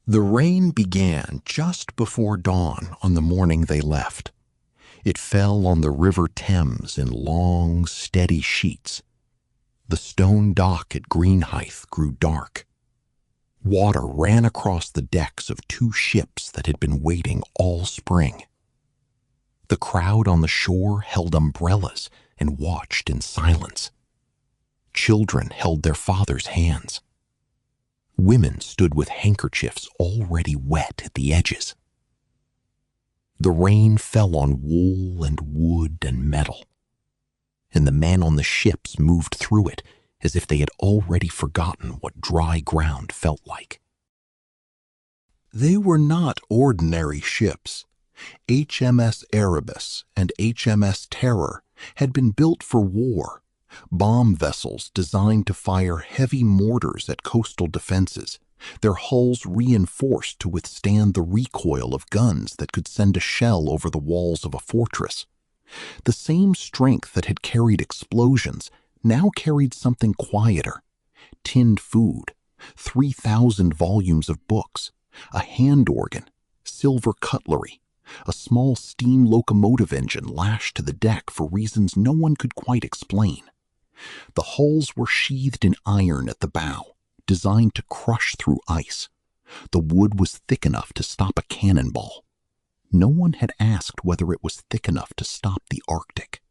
The rain began just before dawn on the morning they left. It fell on the River Thames in long, steady sheets. The stone dock at Greenhithe grew dark. Water ran across the decks of two ships that had been waiting all spring. The crowd on the shore held umbrellas and watched in silence. Children held their fathers' hands. Women stood with handkerchiefs already wet at the edges. The rain fell on wool and wood and metal, and the men on the ships moved through it as if they had already forgotten what dry ground felt like. They were not ordinary ships. HMS Erebus and HMS Terror had been built for war, bomb vessels designed to fire heavy mortars at coastal defenses, their hulls reinforced to withstand the recoil of guns that could send a shell over the walls of a fortress. The same strength that had carried explosions now carried something quieter: tinned food, 3,000 volumes of books, a hand organ, silver cutlery, a small steam locomotive engine lashed to the deck for reasons no one could quite explain. The hulls were sheathed in iron at the bow, designed to crush through ice. The wood was thick enough to stop a cannonball. No one had asked whether it was thick enough to stop the Arctic.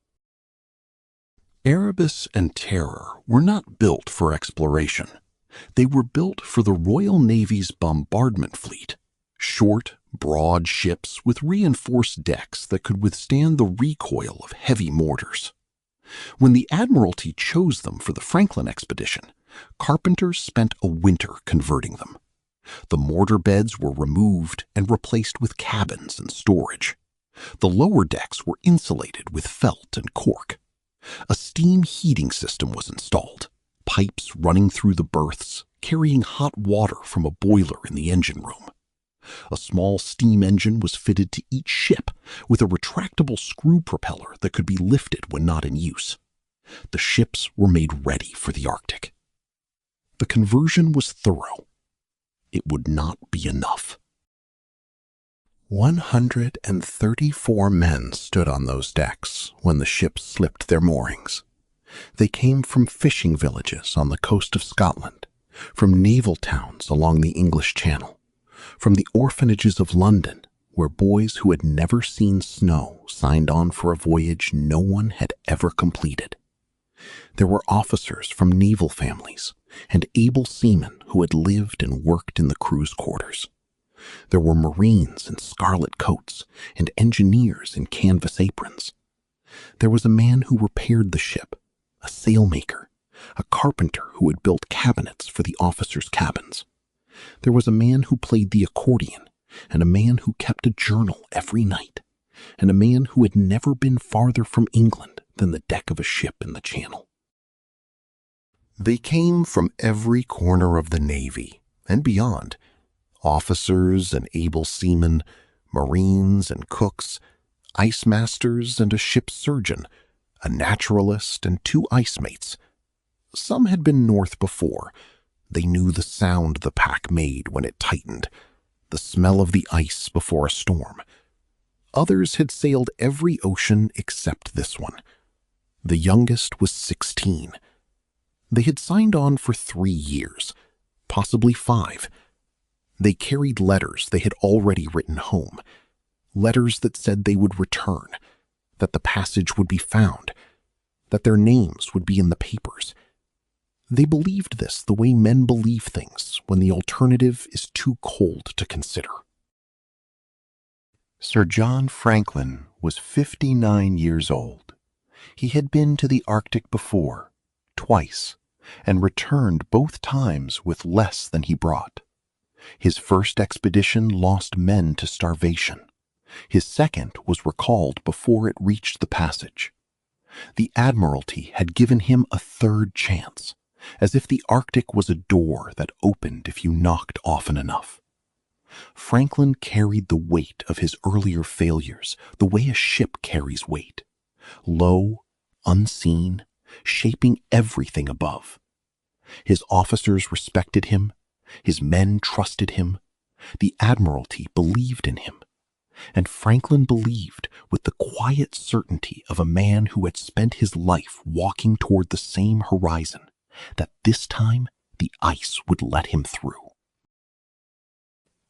Erebus and Terror were not built for exploration. They were built for the Royal Navy's bombardment fleet, short, broad ships with reinforced decks that could withstand the recoil of heavy mortars. When the Admiralty chose them for the Franklin expedition, carpenters spent a winter converting them. The mortar beds were removed and replaced with cabins and storage. The lower decks were insulated with felt and cork. A steam heating system was installed, pipes running through the berths, carrying hot water from a boiler in the engine room. A small steam engine was fitted to each ship with a retractable screw propeller that could be lifted when not in use. The ships were made ready for the Arctic. The conversion was thorough. It would not be enough. 134 men stood on those decks when the ships slipped their moorings. They came from fishing villages on the coast of Scotland, from naval towns along the English Channel, from the orphanages of London, where boys who had never seen snow signed on for a voyage no one had ever completed. There were officers from naval families and able seamen who had lived and worked in the crew's quarters. There were Marines in scarlet coats and engineers in canvas aprons. There was a man who repaired the ship, a sailmaker, a carpenter who had built cabinets for the officers' cabins. There was a man who played the accordion, and a man who kept a journal every night, and a man who had never been farther from England than the deck of a ship in the Channel. They came from every corner of the Navy and beyond: officers and able seamen, Marines and cooks, ice masters and a ship's surgeon, a naturalist and 2 ice mates. Some had been north before. They knew the sound the pack made when it tightened, the smell of the ice before a storm. Others had sailed every ocean except this one. The youngest was 16. They had signed on for 3 years, possibly 5. They carried letters they had already written home, letters that said they would return, that the passage would be found, that their names would be in the papers. They believed this the way men believe things when the alternative is too cold to consider. Sir John Franklin was 59 years old. He had been to the Arctic before, twice, and returned both times with less than he brought. His first expedition lost men to starvation. His second was recalled before it reached the passage. The Admiralty had given him a third chance, as if the Arctic was a door that opened if you knocked often enough. Franklin carried the weight of his earlier failures the way a ship carries weight, low, unseen, shaping everything above. His officers respected him, his men trusted him, The Admiralty believed in him, and Franklin believed with the quiet certainty of a man who had spent his life walking toward the same horizon, that this time the ice would let him through.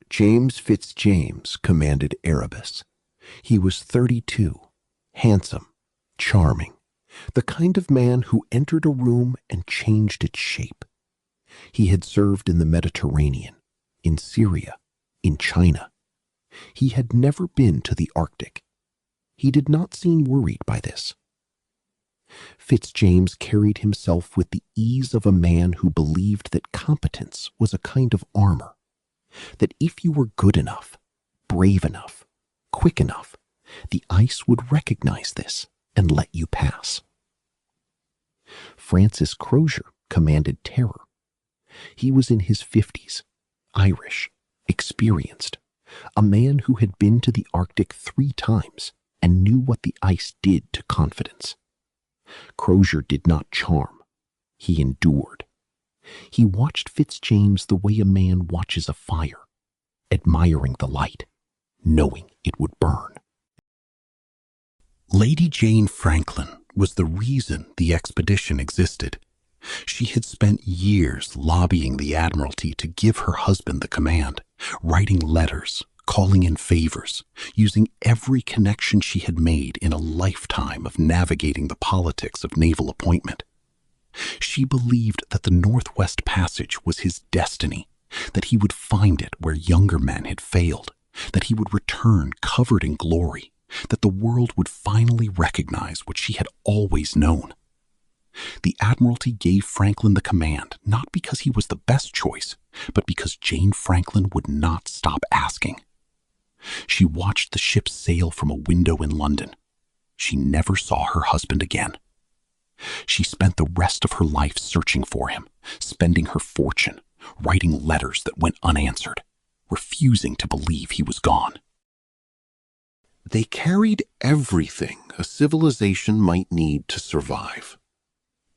James Fitzjames commanded Erebus. He was 32, handsome, charming, the kind of man who entered a room and changed its shape. He had served in the Mediterranean, in Syria, in China. He had never been to the Arctic. He did not seem worried by this. Fitzjames carried himself with the ease of a man who believed that competence was a kind of armor, that if you were good enough, brave enough, quick enough, the ice would recognize this and let you pass. Francis Crozier commanded Terror. He was in his 50s, Irish, experienced, a man who had been to the Arctic 3 times and knew what the ice did to confidence. Crozier did not charm. He endured. He watched Fitzjames the way a man watches a fire, admiring the light, knowing it would burn. Lady Jane Franklin was the reason the expedition existed. She had spent years lobbying the Admiralty to give her husband the command, writing letters, calling in favors, using every connection she had made in a lifetime of navigating the politics of naval appointment. She believed that the Northwest Passage was his destiny, that he would find it where younger men had failed, that he would return covered in glory, that the world would finally recognize what she had always known. The Admiralty gave Franklin the command not because he was the best choice, but because Jane Franklin would not stop asking. She watched the ship sail from a window in London. She never saw her husband again. She spent the rest of her life searching for him, spending her fortune, writing letters that went unanswered, refusing to believe he was gone. They carried everything a civilization might need to survive.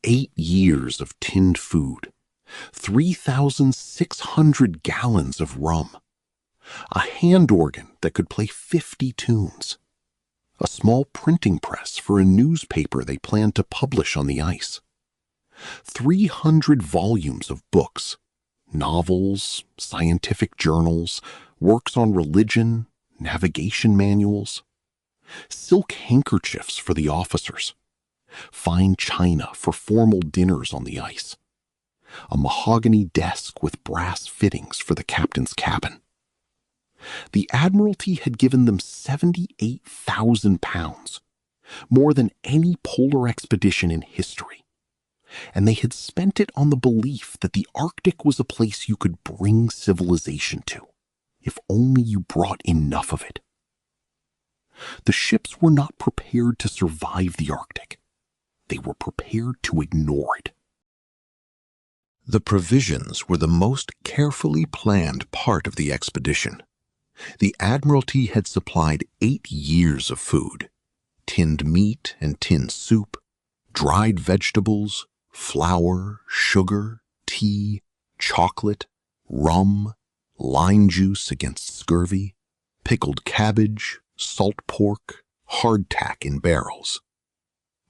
8 years of tinned food, 3,600 gallons of rum, a hand organ that could play 50 tunes, a small printing press for a newspaper they planned to publish on the ice, 300 volumes of books, novels, scientific journals, works on religion, navigation manuals, silk handkerchiefs for the officers, fine china for formal dinners on the ice, a mahogany desk with brass fittings for the captain's cabin. The Admiralty had given them 78,000 pounds, more than any polar expedition in history, and they had spent it on the belief that the Arctic was a place you could bring civilization to, if only you brought enough of it. The ships were not prepared to survive the Arctic. They were prepared to ignore it. The provisions were the most carefully planned part of the expedition. The Admiralty had supplied 8 years of food, tinned meat and tinned soup, dried vegetables, flour, sugar, tea, chocolate, rum, lime juice against scurvy, pickled cabbage, salt pork, hardtack in barrels.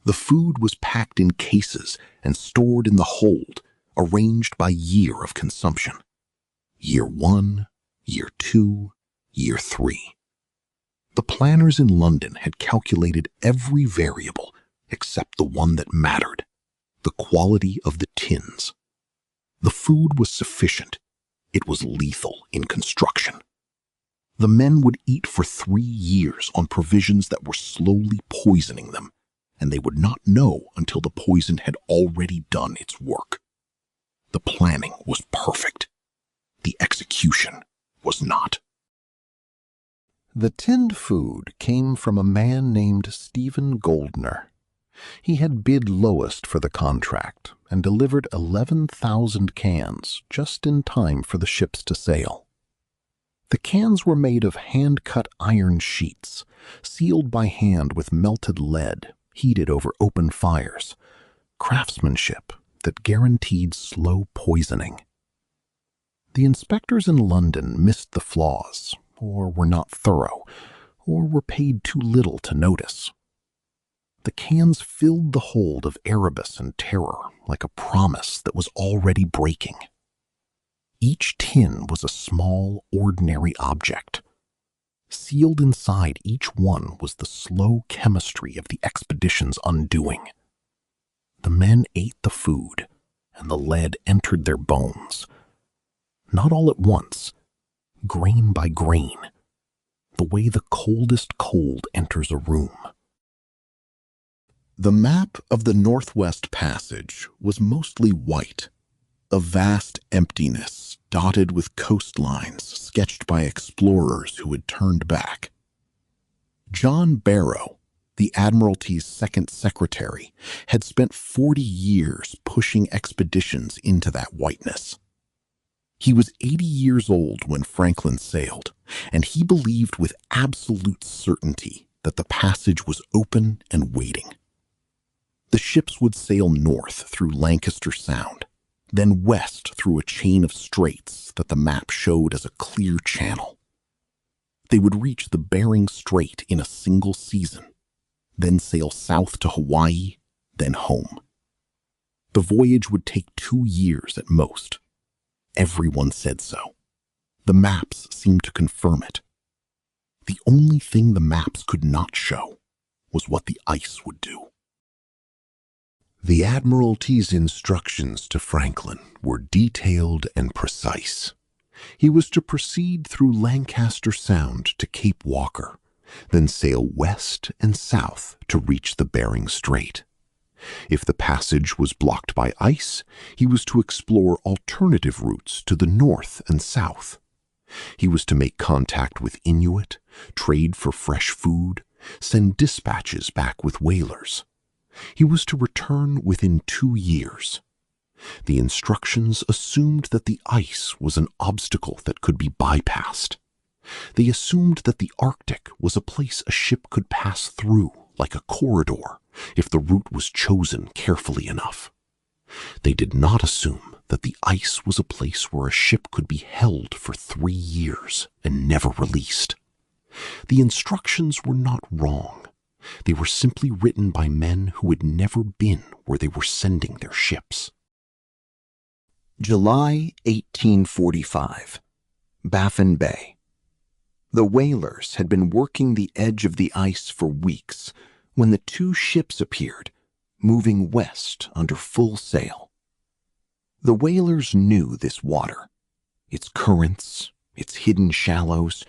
The food was packed in cases and stored in the hold, arranged by year of consumption. Year 1, Year 2, Year 3. The planners in London had calculated every variable except the one that mattered, the quality of the tins. The food was sufficient. It was lethal in construction. The men would eat for 3 years on provisions that were slowly poisoning them, and they would not know until the poison had already done its work. The planning was perfect. The execution was not. The tinned food came from a man named Stephen Goldner. He had bid lowest for the contract and delivered 11,000 cans just in time for the ships to sail. The cans were made of hand-cut iron sheets, sealed by hand with melted lead, heated over open fires, craftsmanship that guaranteed slow poisoning. The inspectors in London missed the flaws, or were not thorough, or were paid too little to notice. The cans filled the hold of Erebus and terror like a promise that was already breaking. Each tin was a small, ordinary object. Sealed inside each one was the slow chemistry of the expedition's undoing. The men ate the food, and the lead entered their bones. Not all at once, grain by grain, the way the coldest cold enters a room. The map of the Northwest Passage was mostly white, a vast emptiness dotted with coastlines sketched by explorers who had turned back. John Barrow, the Admiralty's second secretary, had spent 40 years pushing expeditions into that whiteness. He was 80 years old when Franklin sailed, and he believed with absolute certainty that the passage was open and waiting. The ships would sail north through Lancaster Sound, then west through a chain of straits that the map showed as a clear channel. They would reach the Bering Strait in a single season, then sail south to Hawaii, then home. The voyage would take 2 years at most. Everyone said so. The maps seemed to confirm it. The only thing the maps could not show was what the ice would do. The Admiralty's instructions to Franklin were detailed and precise. He was to proceed through Lancaster Sound to Cape Walker, then sail west and south to reach the Bering Strait. If the passage was blocked by ice, he was to explore alternative routes to the north and south. He was to make contact with Inuit, trade for fresh food, send dispatches back with whalers. He was to return within 2 years. The instructions assumed that the ice was an obstacle that could be bypassed. They assumed that the Arctic was a place a ship could pass through, like a corridor, if the route was chosen carefully enough. They did not assume that the ice was a place where a ship could be held for 3 years and never released. The instructions were not wrong. They were simply written by men who had never been where they were sending their ships. July 1845, Baffin Bay. The whalers had been working the edge of the ice for weeks when the 2 ships appeared, moving west under full sail. The whalers knew this water, its currents, its hidden shallows,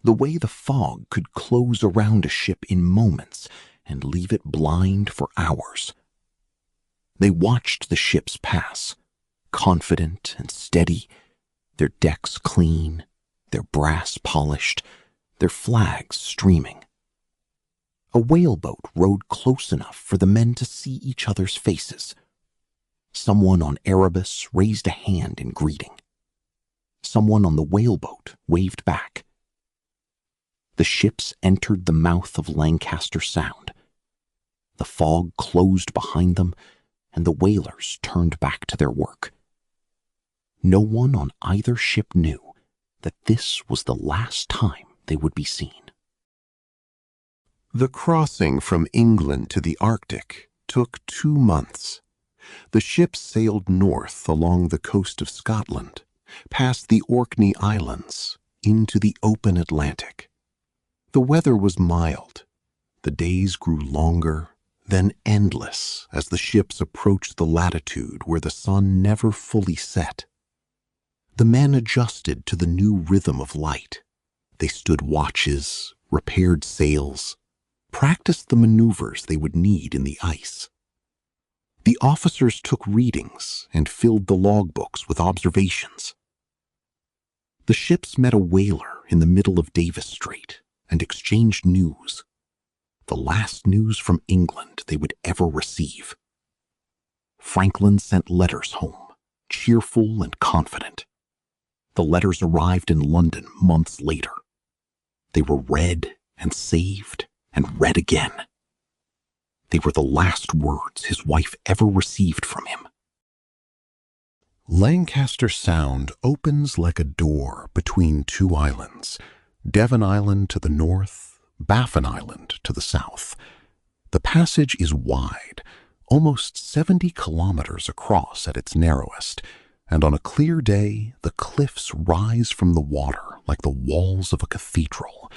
the way the fog could close around a ship in moments and leave it blind for hours. They watched the ships pass, confident and steady, their decks clean, their brass polished, their flags streaming. A whaleboat rode close enough for the men to see each other's faces. Someone on Erebus raised a hand in greeting. Someone on the whaleboat waved back. The ships entered the mouth of Lancaster Sound. The fog closed behind them, and the whalers turned back to their work. No one on either ship knew that this was the last time they would be seen. The crossing from England to the Arctic took 2 months. The ships sailed north along the coast of Scotland, past the Orkney Islands, into the open Atlantic. The weather was mild. The days grew longer, then endless as the ships approached the latitude where the sun never fully set. The men adjusted to the new rhythm of light. They stood watches, repaired sails, practiced the maneuvers they would need in the ice. The officers took readings and filled the logbooks with observations. The ships met a whaler in the middle of Davis Strait and exchanged news, the last news from England they would ever receive. Franklin sent letters home, cheerful and confident. The letters arrived in London months later. They were read and saved and read again. They were the last words his wife ever received from him. Lancaster Sound opens like a door between two islands, Devon Island to the north, Baffin Island to the south. The passage is wide, almost 70 kilometers across at its narrowest, and on a clear day, the cliffs rise from the water like the walls of a cathedral.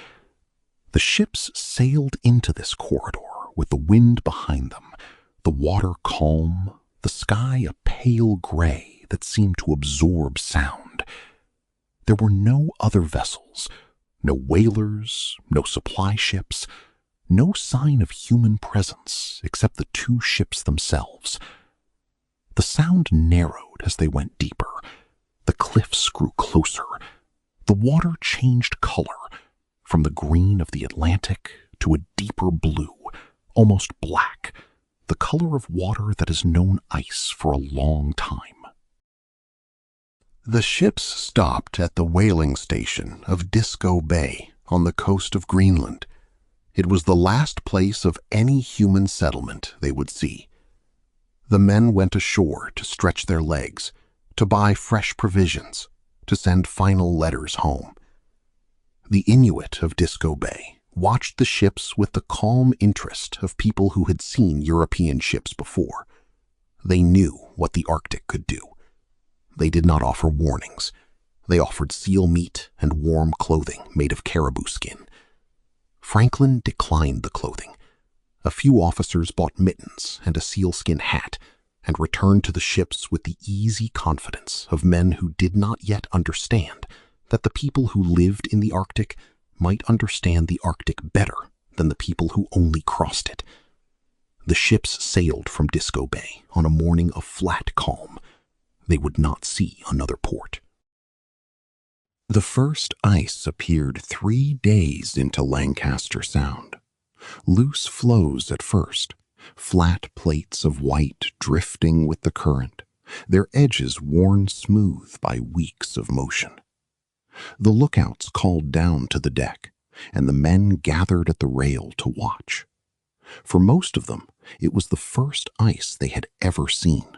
The ships sailed into this corridor with the wind behind them, the water calm, the sky a pale gray that seemed to absorb sound. There were no other vessels, no whalers, no supply ships, no sign of human presence except the two ships themselves. The sound narrowed as they went deeper. The cliffs grew closer. The water changed color, from the green of the Atlantic to a deeper blue, almost black, the color of water that has known ice for a long time. The ships stopped at the whaling station of Disco Bay on the coast of Greenland. It was the last place of any human settlement they would see. The men went ashore to stretch their legs, to buy fresh provisions, to send final letters home. The Inuit of Disco Bay watched the ships with the calm interest of people who had seen European ships before. They knew what the Arctic could do. They did not offer warnings. They offered seal meat and warm clothing made of caribou skin. Franklin declined the clothing. A few officers bought mittens and a sealskin hat and returned to the ships with the easy confidence of men who did not yet understand that the people who lived in the Arctic might understand the Arctic better than the people who only crossed it. The ships sailed from Disco Bay on a morning of flat calm. They would not see another port. The first ice appeared 3 days into Lancaster Sound. Loose floes at first, flat plates of white drifting with the current, their edges worn smooth by weeks of motion. The lookouts called down to the deck, and the men gathered at the rail to watch. For most of them, it was the first ice they had ever seen.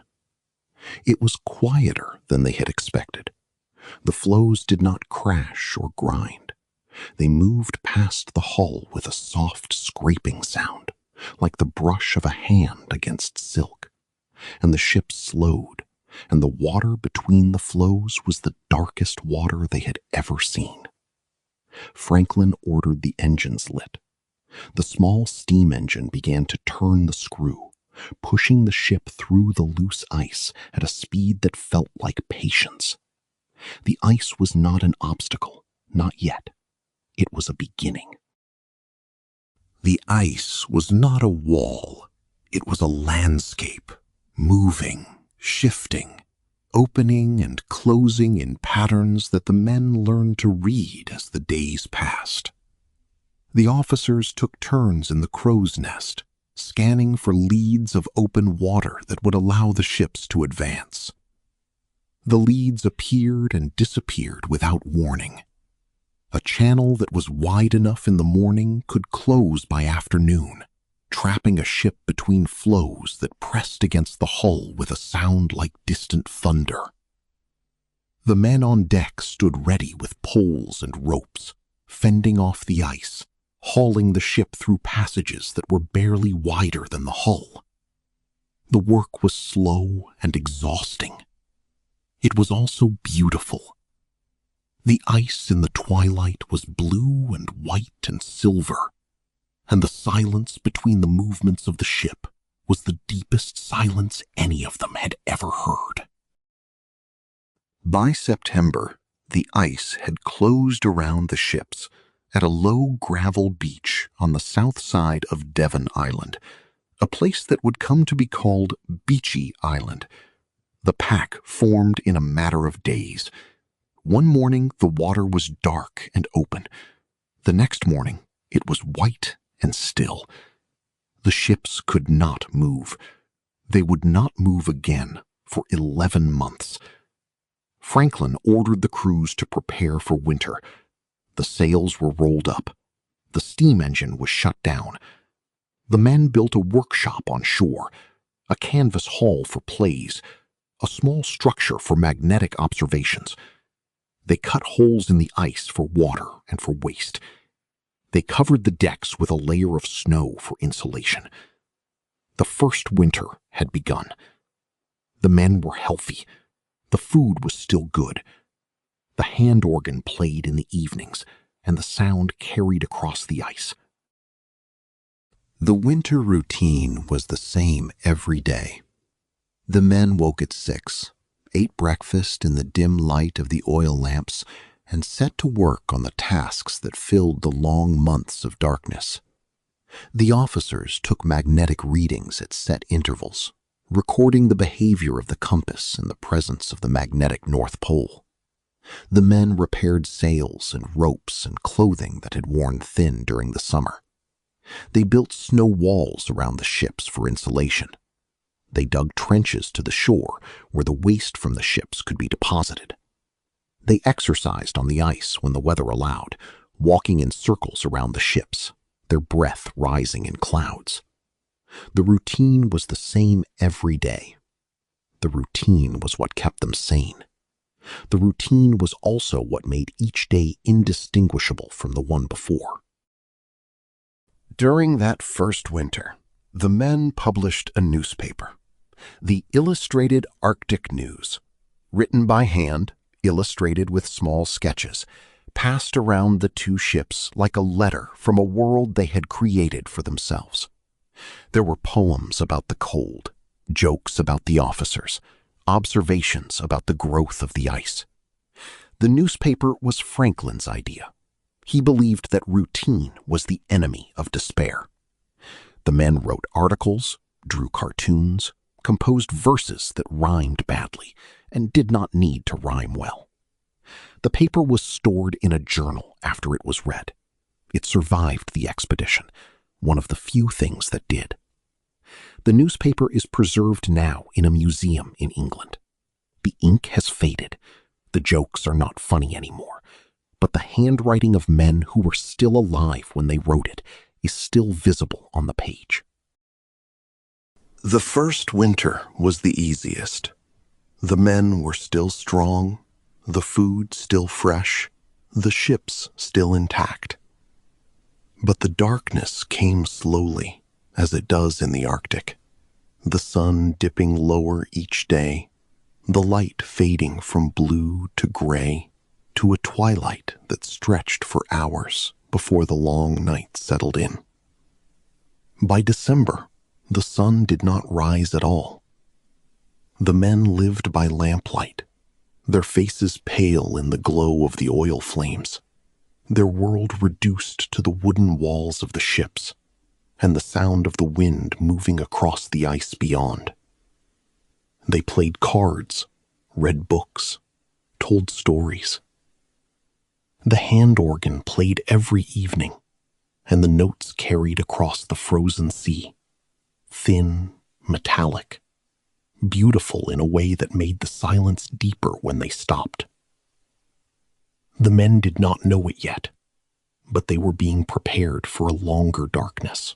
It was quieter than they had expected. The floes did not crash or grind. They moved past the hull with a soft scraping sound, like the brush of a hand against silk. And the ship slowed, and the water between the floes was the darkest water they had ever seen. Franklin ordered the engines lit. The small steam engine began to turn the screw, pushing the ship through the loose ice at a speed that felt like patience. The ice was not an obstacle, not yet. It was a beginning. The ice was not a wall. It was a landscape, moving, shifting, opening and closing in patterns that the men learned to read as the days passed. The officers took turns in the crow's nest, scanning for leads of open water that would allow the ships to advance. The leads appeared and disappeared without warning. A channel that was wide enough in the morning could close by afternoon, trapping a ship between floes that pressed against the hull with a sound like distant thunder. The men on deck stood ready with poles and ropes, fending off the ice, hauling the ship through passages that were barely wider than the hull. The work was slow and exhausting. It was also beautiful. The ice in the twilight was blue and white and silver, and the silence between the movements of the ship was the deepest silence any of them had ever heard. By September, the ice had closed around the ships at a low gravel beach on the south side of Devon Island, a place that would come to be called Beachy Island. The pack formed in a matter of days. One morning, the water was dark and open. The next morning, it was white and still. The ships could not move. They would not move again for 11 months. Franklin ordered the crews to prepare for winter. The sails were rolled up. The steam engine was shut down. The men built a workshop on shore, a canvas hall for plays, a small structure for magnetic observations. They cut holes in the ice for water and for waste. They covered the decks with a layer of snow for insulation. The first winter had begun. The men were healthy. The food was still good. The hand organ played in the evenings, and the sound carried across the ice. The winter routine was the same every day. The men woke at 6, ate breakfast in the dim light of the oil lamps, and set to work on the tasks that filled the long months of darkness. The officers took magnetic readings at set intervals, recording the behavior of the compass in the presence of the magnetic North Pole. The men repaired sails and ropes and clothing that had worn thin during the summer. They built snow walls around the ships for insulation. They dug trenches to the shore where the waste from the ships could be deposited. They exercised on the ice when the weather allowed, walking in circles around the ships, their breath rising in clouds. The routine was the same every day. The routine was what kept them sane. The routine was also what made each day indistinguishable from the one before. During that first winter, the men published a newspaper, the Illustrated Arctic News, written by hand, illustrated with small sketches, passed around the two ships like a letter from a world they had created for themselves. There were poems about the cold, jokes about the officers, observations about the growth of the ice. The newspaper was Franklin's idea. He believed that routine was the enemy of despair. The men wrote articles, drew cartoons, composed verses that rhymed badly and did not need to rhyme well. The paper was stored in a journal after it was read. It survived the expedition, one of the few things that did. The newspaper is preserved now in a museum in England. The ink has faded. The jokes are not funny anymore. But the handwriting of men who were still alive when they wrote it is still visible on the page. The first winter was the easiest. The men were still strong, the food still fresh, the ships still intact. But the darkness came slowly, as it does in the Arctic, the sun dipping lower each day, the light fading from blue to gray, to a twilight that stretched for hours before the long night settled in. By December, the sun did not rise at all. The men lived by lamplight, their faces pale in the glow of the oil flames, their world reduced to the wooden walls of the ships and the sound of the wind moving across the ice beyond. They played cards, read books, told stories. The hand organ played every evening, and the notes carried across the frozen sea, thin, metallic, beautiful in a way that made the silence deeper when they stopped. The men did not know it yet, but they were being prepared for a longer darkness.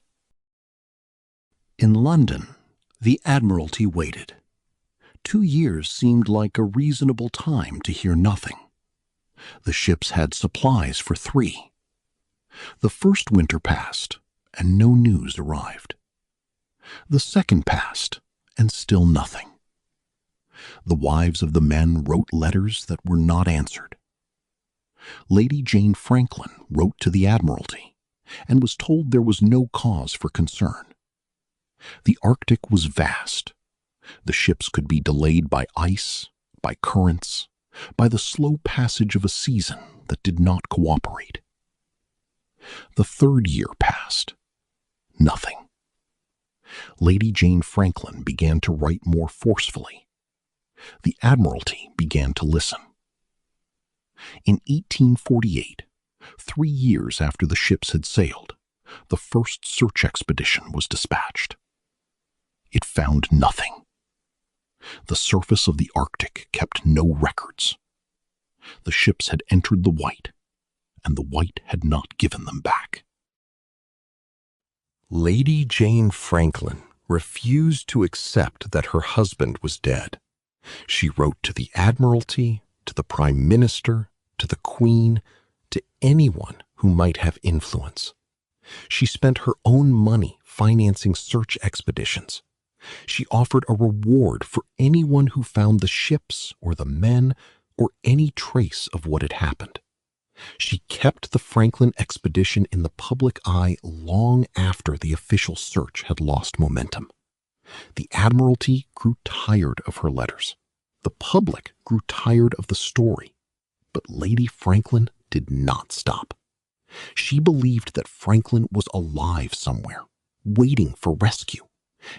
In London, the Admiralty waited. 2 years seemed like a reasonable time to hear nothing. The ships had supplies for 3. The first winter passed, and no news arrived. The second passed, and still nothing. The wives of the men wrote letters that were not answered. Lady Jane Franklin wrote to the Admiralty and was told there was no cause for concern. The Arctic was vast. The ships could be delayed by ice, by currents, by the slow passage of a season that did not cooperate. The third year passed. Nothing. Lady Jane Franklin began to write more forcefully. The Admiralty began to listen. In 1848, 3 years after the ships had sailed, the first search expedition was dispatched. It found nothing. The surface of the Arctic kept no records. The ships had entered the White, and the White had not given them back. Lady Jane Franklin refused to accept that her husband was dead. She wrote to the Admiralty, to the Prime Minister, to the Queen, to anyone who might have influence. She spent her own money financing search expeditions. She offered a reward for anyone who found the ships or the men or any trace of what had happened. She kept the Franklin expedition in the public eye long after the official search had lost momentum. The Admiralty grew tired of her letters. The public grew tired of the story. But Lady Franklin did not stop. She believed that Franklin was alive somewhere, waiting for rescue,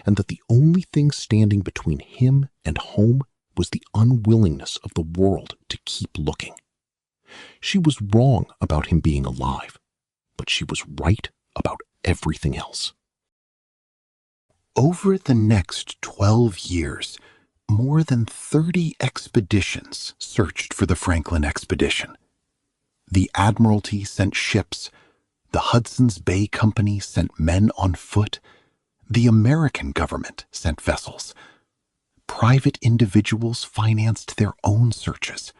and that the only thing standing between him and home was the unwillingness of the world to keep looking. She was wrong about him being alive, but she was right about everything else. Over the next 12 years, more than 30 expeditions searched for the Franklin expedition. The Admiralty sent ships, the Hudson's Bay Company sent men on foot, the American government sent vessels. Private individuals financed their own searches.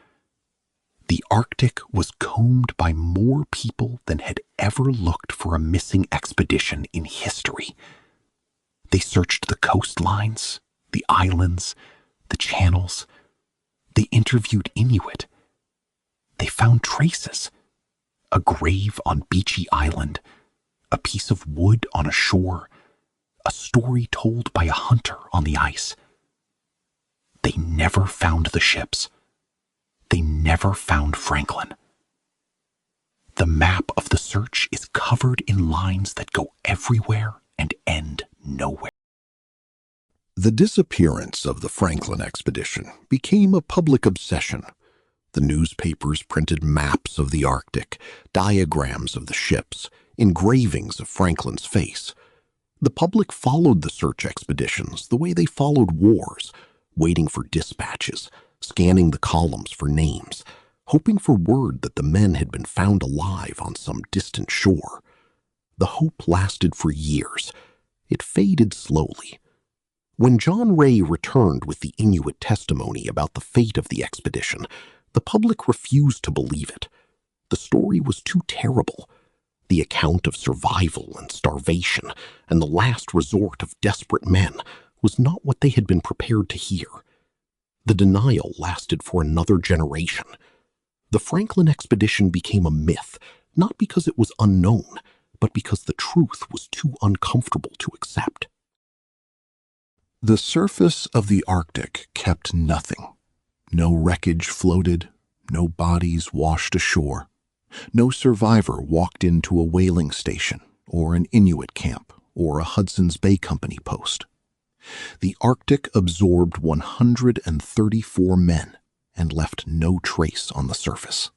The Arctic was combed by more people than had ever looked for a missing expedition in history. They searched the coastlines, the islands, the channels. They interviewed Inuit. They found traces. A grave on Beachy Island, a piece of wood on a shore, a story told by a hunter on the ice. They never found the ships. They never found Franklin. The map of the search is covered in lines that go everywhere and end nowhere. The disappearance of the Franklin expedition became a public obsession. The newspapers printed maps of the Arctic, diagrams of the ships, engravings of Franklin's face. The public followed the search expeditions the way they followed wars, waiting for dispatches, scanning the columns for names, hoping for word that the men had been found alive on some distant shore. The hope lasted for years. It faded slowly. When John Ray returned with the Inuit testimony about the fate of the expedition, the public refused to believe it. The story was too terrible. The account of survival and starvation and the last resort of desperate men was not what they had been prepared to hear. The denial lasted for another generation. The Franklin expedition became a myth, not because it was unknown, but because the truth was too uncomfortable to accept. The surface of the Arctic kept nothing. No wreckage floated, no bodies washed ashore. No survivor walked into a whaling station or an Inuit camp or a Hudson's Bay Company post. The Arctic absorbed 134 men and left no trace on the surface.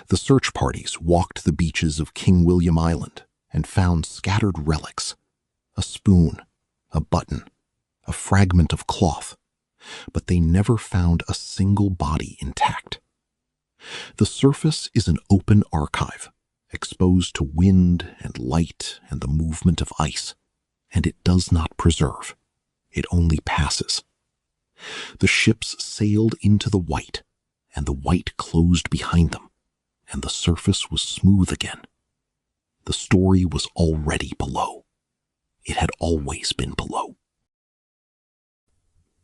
The search parties walked the beaches of King William Island and found scattered relics, a spoon, a button, a fragment of cloth, but they never found a single body intact. The surface is an open archive, exposed to wind and light and the movement of ice, and it does not preserve. It only passes. The ships sailed into the white, and the white closed behind them, and the surface was smooth again. The story was already below. It had always been below.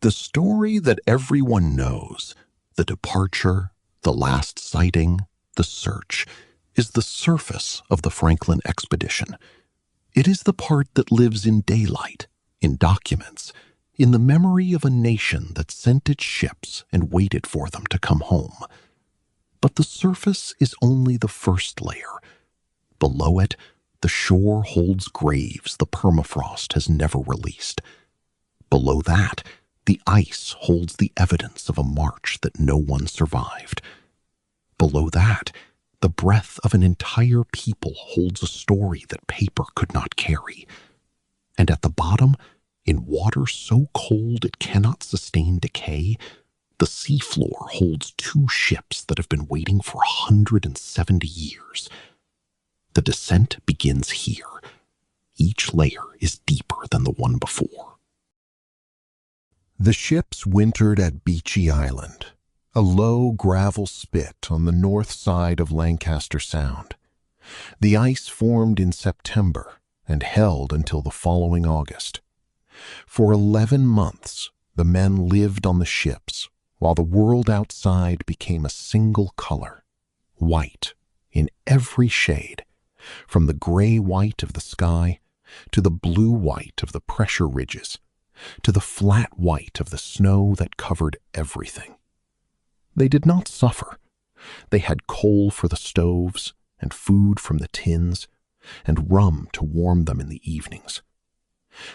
The story that everyone knows, the departure, the last sighting, the search, is the surface of the Franklin expedition. It is the part that lives in daylight, in documents, in the memory of a nation that sent its ships and waited for them to come home. But the surface is only the first layer. Below it, the shore holds graves the permafrost has never released. Below that, the ice holds the evidence of a march that no one survived. Below that, the breath of an entire people holds a story that paper could not carry. And at the bottom, in water so cold it cannot sustain decay, the seafloor holds two ships that have been waiting for 170 years. The descent begins here. Each layer is deeper than the one before. The ships wintered at Beechey Island, a low gravel spit on the north side of Lancaster Sound. The ice formed in September and held until the following August. For 11 months, the men lived on the ships, while the world outside became a single color, white, in every shade, from the gray-white of the sky to the blue-white of the pressure ridges, to the flat white of the snow that covered everything. They did not suffer. They had coal for the stoves, and food from the tins, and rum to warm them in the evenings.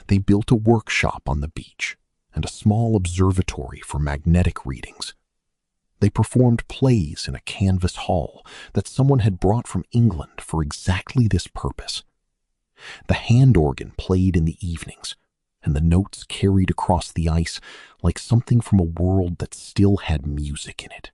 They built a workshop on the beach and a small observatory for magnetic readings. They performed plays in a canvas hall that someone had brought from England for exactly this purpose. The hand organ played in the evenings, and the notes carried across the ice like something from a world that still had music in it.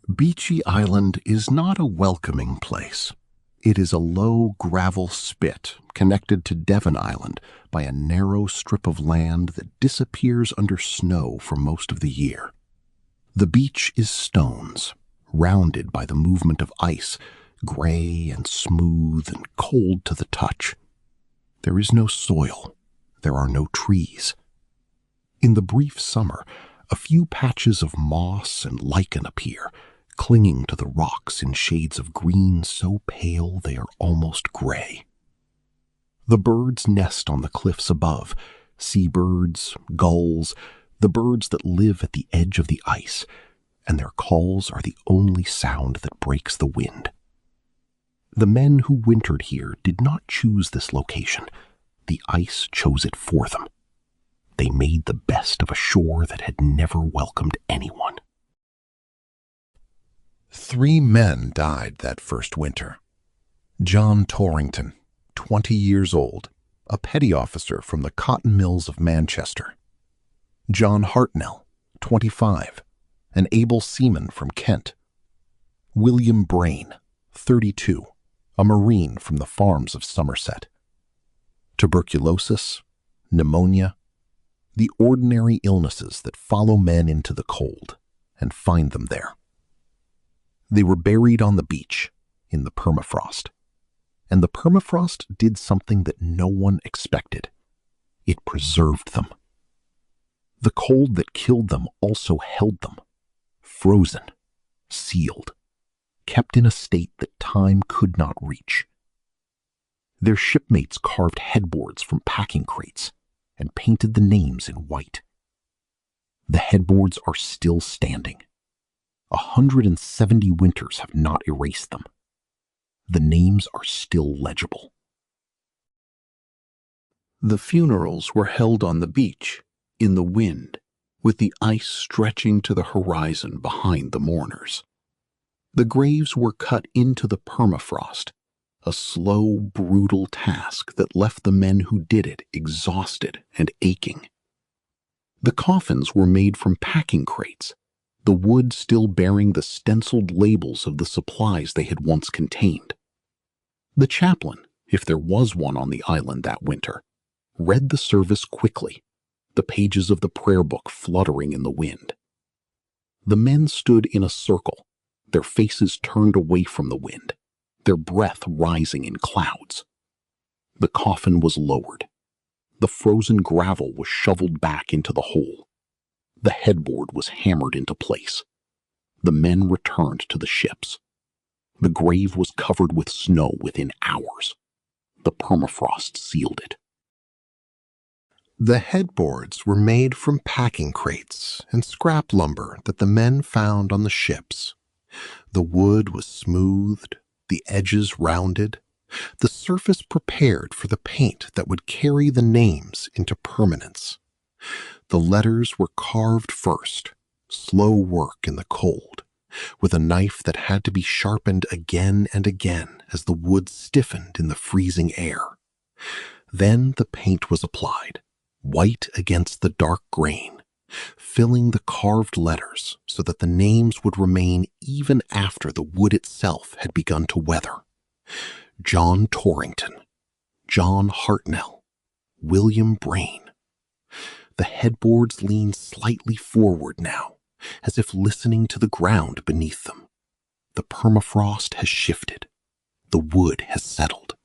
Beechey Island is not a welcoming place. It is a low gravel spit connected to Devon Island by a narrow strip of land that disappears under snow for most of the year. The beach is stones, rounded by the movement of ice, gray and smooth and cold to the touch. There is no soil. There are no trees. In the brief summer, a few patches of moss and lichen appear, clinging to the rocks in shades of green so pale they are almost gray. The birds nest on the cliffs above, seabirds, gulls, the birds that live at the edge of the ice, and their calls are the only sound that breaks the wind. The men who wintered here did not choose this location. The ice chose it for them. They made the best of a shore that had never welcomed anyone. 3 men died that first winter. John Torrington, 20 years old, a petty officer from the cotton mills of Manchester. John Hartnell, 25, an able seaman from Kent. William Brain, 32, a Marine from the farms of Somerset. Tuberculosis, pneumonia, the ordinary illnesses that follow men into the cold and find them there. They were buried on the beach in the permafrost, and the permafrost did something that no one expected. It preserved them. The cold that killed them also held them, frozen, sealed, kept in a state that time could not reach. Their shipmates carved headboards from packing crates and painted the names in white. The headboards are still standing. 170 winters have not erased them. The names are still legible. The funerals were held on the beach, in the wind, with the ice stretching to the horizon behind the mourners. The graves were cut into the permafrost, a slow, brutal task that left the men who did it exhausted and aching. The coffins were made from packing crates, the wood still bearing the stenciled labels of the supplies they had once contained. The chaplain, if there was one on the island that winter, read the service quickly, the pages of the prayer book fluttering in the wind. The men stood in a circle, their faces turned away from the wind, their breath rising in clouds. The coffin was lowered. The frozen gravel was shoveled back into the hole. The headboard was hammered into place. The men returned to the ships. The grave was covered with snow within hours. The permafrost sealed it. The headboards were made from packing crates and scrap lumber that the men found on the ships. The wood was smoothed, the edges rounded, the surface prepared for the paint that would carry the names into permanence. The letters were carved first, slow work in the cold, with a knife that had to be sharpened again and again as the wood stiffened in the freezing air. Then the paint was applied, white against the dark grain, filling the carved letters so that the names would remain even after the wood itself had begun to weather. John Torrington, John Hartnell, William Brain. The headboards lean slightly forward now, as if listening to the ground beneath them. The permafrost has shifted. The wood has settled.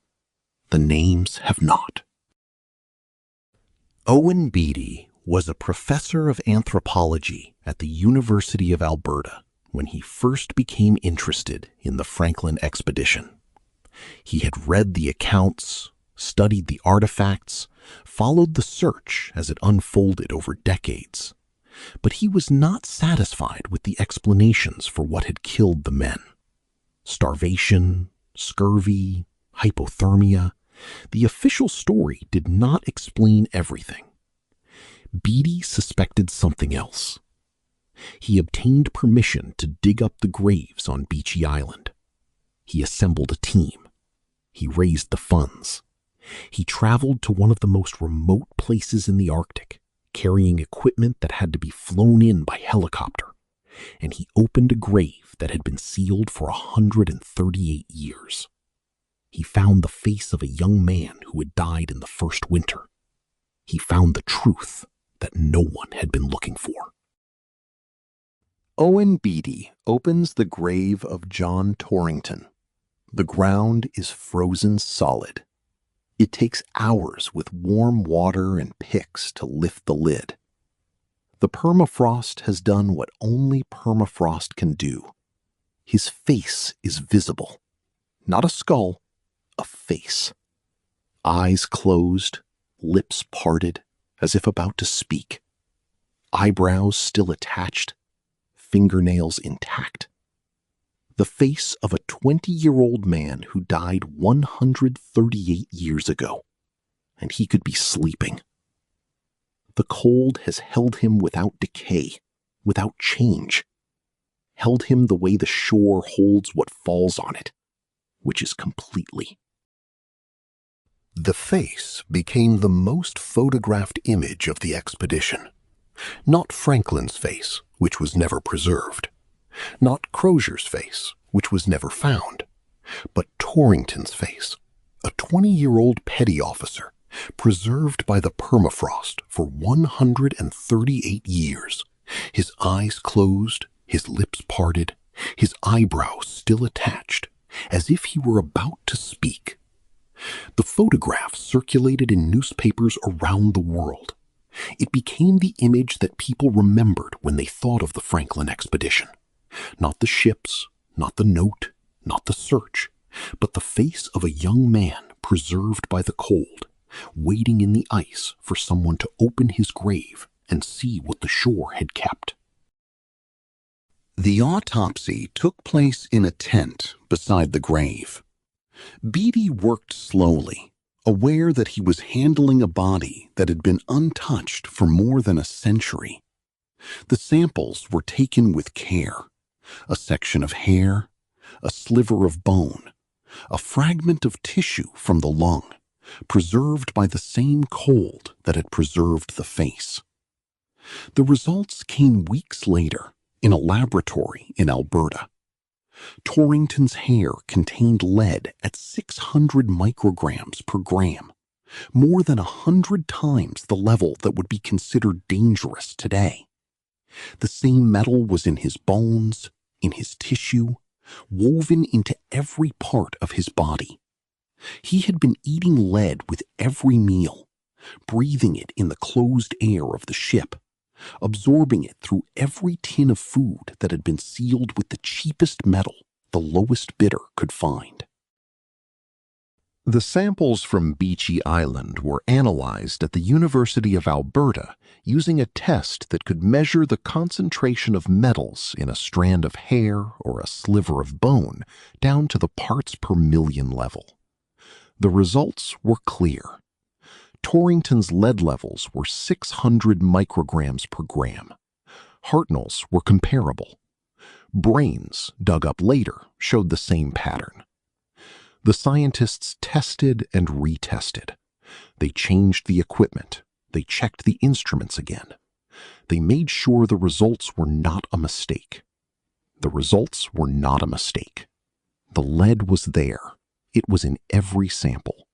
The names have not. Owen Beatty was a professor of anthropology at the University of Alberta when he first became interested in the Franklin expedition. He had read the accounts, studied the artifacts, followed the search as it unfolded over decades. But he was not satisfied with the explanations for what had killed the men. Starvation, scurvy, hypothermia. The official story did not explain everything. Beatty suspected something else. He obtained permission to dig up the graves on Beechey Island. He assembled a team. He raised the funds. He traveled to one of the most remote places in the Arctic, carrying equipment that had to be flown in by helicopter, and he opened a grave that had been sealed for 138 years. He found the face of a young man who had died in the first winter. He found the truth that no one had been looking for. Owen Beatty opens the grave of John Torrington. The ground is frozen solid. It takes hours with warm water and picks to lift the lid. The permafrost has done what only permafrost can do. His face is visible. Not a skull, a face. Eyes closed, lips parted, as if about to speak. Eyebrows still attached, fingernails intact. The face of a 20-year-old man who died 138 years ago, and he could be sleeping. The cold has held him without decay, without change, held him the way the shore holds what falls on it, which is completely. The face became the most photographed image of the expedition. Not Franklin's face, which was never preserved. Not Crozier's face, which was never found. But Torrington's face, a 20-year-old petty officer, preserved by the permafrost for 138 years. His eyes closed, his lips parted, his eyebrows still attached, as if he were about to speak. The photograph circulated in newspapers around the world. It became the image that people remembered when they thought of the Franklin expedition. Not the ships, not the note, not the search, but the face of a young man preserved by the cold, waiting in the ice for someone to open his grave and see what the shore had kept. The autopsy took place in a tent beside the grave. Beatty worked slowly, aware that he was handling a body that had been untouched for more than a century. The samples were taken with care. A section of hair, a sliver of bone, a fragment of tissue from the lung, preserved by the same cold that had preserved the face. The results came weeks later in a laboratory in Alberta. Torrington's hair contained lead at 600 micrograms per gram, more than 100 times the level that would be considered dangerous today. The same metal was in his bones, in his tissue, woven into every part of his body. He had been eating lead with every meal, breathing it in the closed air of the ship, absorbing it through every tin of food that had been sealed with the cheapest metal the lowest bidder could find. The samples from Beechey Island were analyzed at the University of Alberta using a test that could measure the concentration of metals in a strand of hair or a sliver of bone down to the parts per million level. The results were clear. Torrington's lead levels were 600 micrograms per gram. Hartnell's were comparable. Brains, dug up later, showed the same pattern. The scientists tested and retested. They changed the equipment. They checked the instruments again. They made sure the results were not a mistake. The results were not a mistake. The lead was there. It was in every sample.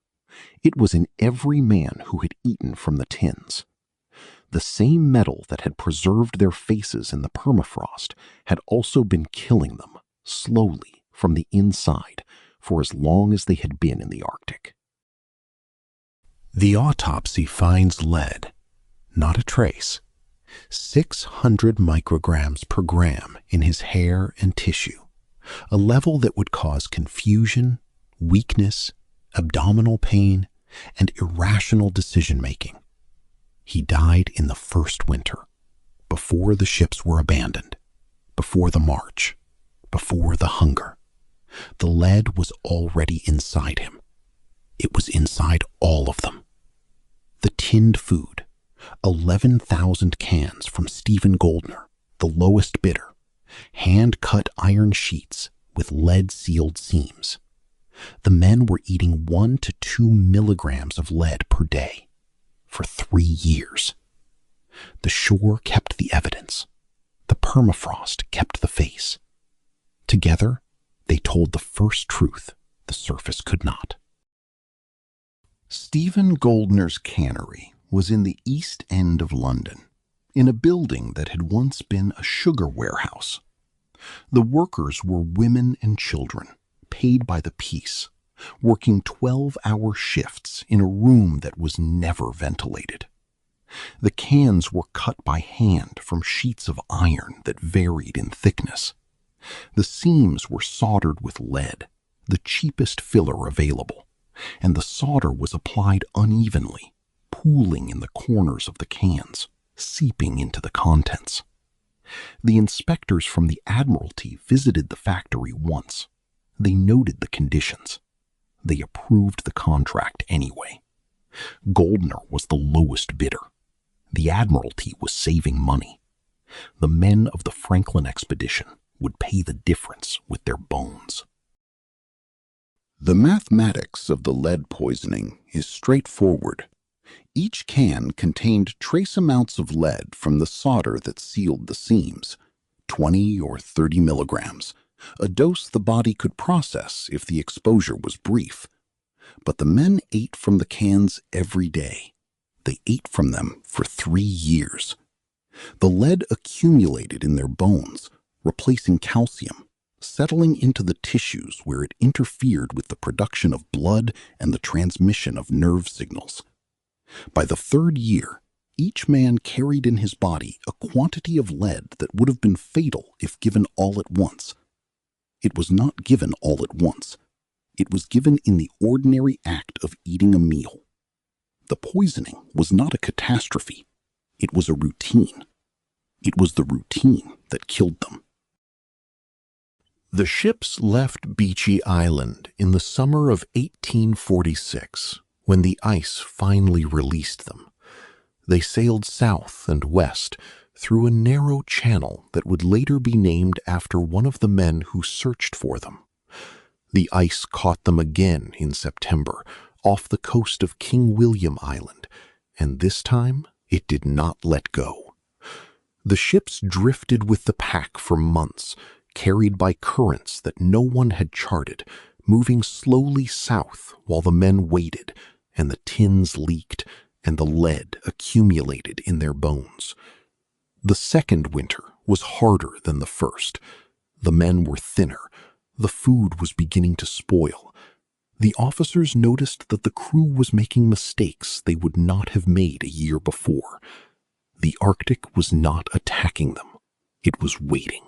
It was in every man who had eaten from the tins. The same metal that had preserved their faces in the permafrost had also been killing them, slowly, from the inside, for as long as they had been in the Arctic. The autopsy finds lead, not a trace, 600 micrograms per gram in his hair and tissue, a level that would cause confusion, weakness, abdominal pain, and irrational decision-making. He died in the first winter, before the ships were abandoned, before the march, before the hunger. The lead was already inside him. It was inside all of them. The tinned food, 11,000 cans from Stephen Goldner, the lowest bidder, hand-cut iron sheets with lead-sealed seams. The men were eating 1 to 2 milligrams of lead per day for 3 years. The shore kept the evidence. The permafrost kept the face. Together, they told the first truth the surface could not. Stephen Goldner's cannery was in the East End of London, in a building that had once been a sugar warehouse. The workers were women and children, paid by the piece, working 12-hour shifts in a room that was never ventilated. The cans were cut by hand from sheets of iron that varied in thickness. The seams were soldered with lead, the cheapest filler available, and the solder was applied unevenly, pooling in the corners of the cans, seeping into the contents. The inspectors from the Admiralty visited the factory once. They noted the conditions. They approved the contract anyway. Goldner was the lowest bidder. The Admiralty was saving money. The men of the Franklin expedition would pay the difference with their bones. The mathematics of the lead poisoning is straightforward. Each can contained trace amounts of lead from the solder that sealed the seams, 20 or 30 milligrams, a dose the body could process if the exposure was brief. But the men ate from the cans every day. They ate from them for 3 years. The lead accumulated in their bones, replacing calcium, settling into the tissues where it interfered with the production of blood and the transmission of nerve signals. By the 3rd year, each man carried in his body a quantity of lead that would have been fatal if given all at once. It was not given all at once. It was given in the ordinary act of eating a meal. The poisoning was not a catastrophe. It was a routine. It was the routine that killed them. The ships left Beechey Island in the summer of 1846, when the ice finally released them. They sailed south and west through a narrow channel that would later be named after one of the men who searched for them. The ice caught them again in September, off the coast of King William Island, and this time it did not let go. The ships drifted with the pack for months, carried by currents that no one had charted, moving slowly south while the men waited, and the tins leaked, and the lead accumulated in their bones. The second winter was harder than the first. The men were thinner. The food was beginning to spoil. The officers noticed that the crew was making mistakes they would not have made a year before. The Arctic was not attacking them. It was waiting.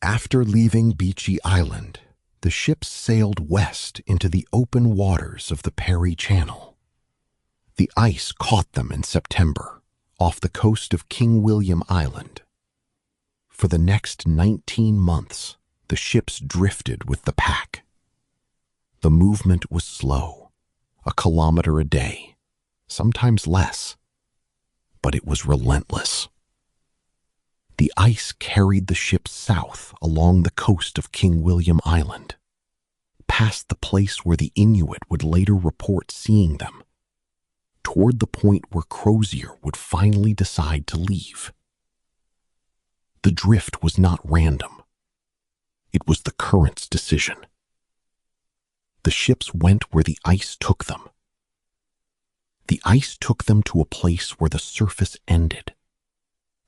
After leaving Beechey Island, the ships sailed west into the open waters of the Parry Channel. The ice caught them in September, off the coast of King William Island. For the next 19 months, the ships drifted with the pack. The movement was slow, 1 kilometer a day, sometimes less, but it was relentless. The ice carried the ships south along the coast of King William Island, past the place where the Inuit would later report seeing them, toward the point where Crozier would finally decide to leave. The drift was not random. It was the current's decision. The ships went where the ice took them. The ice took them to a place where the surface ended,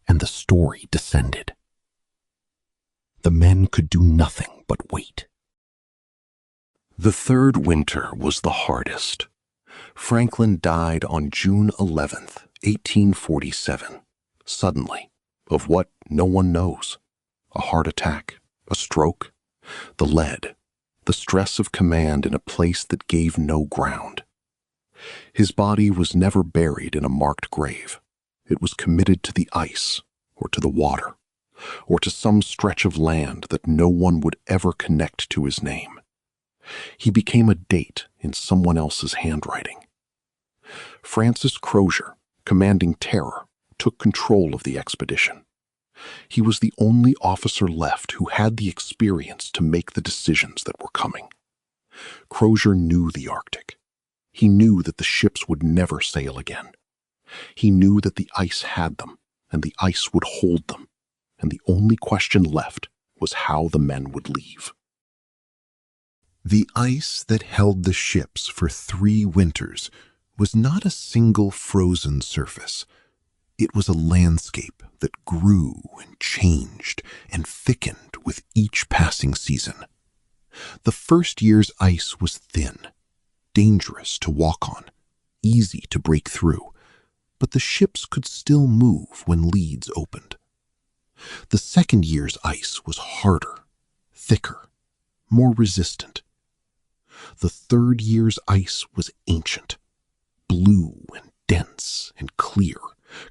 and the story descended. The men could do nothing but wait. The third winter was the hardest. Franklin died on June 11th, 1847, suddenly, of what no one knows. A heart attack, a stroke, the lead, the stress of command in a place that gave no ground. His body was never buried in a marked grave. It was committed to the ice, or to the water, or to some stretch of land that no one would ever connect to his name. He became a date in someone else's handwriting. Francis Crozier, commanding Terror, took control of the expedition. He was the only officer left who had the experience to make the decisions that were coming. Crozier knew the Arctic. He knew that the ships would never sail again. He knew that the ice had them, and the ice would hold them, and the only question left was how the men would leave. The ice that held the ships for 3 winters was not a single frozen surface. It was a landscape that grew and changed and thickened with each passing season. The first year's ice was thin, dangerous to walk on, easy to break through, but the ships could still move when leads opened. The second year's ice was harder, thicker, more resistant. The third year's ice was ancient, blue and dense and clear,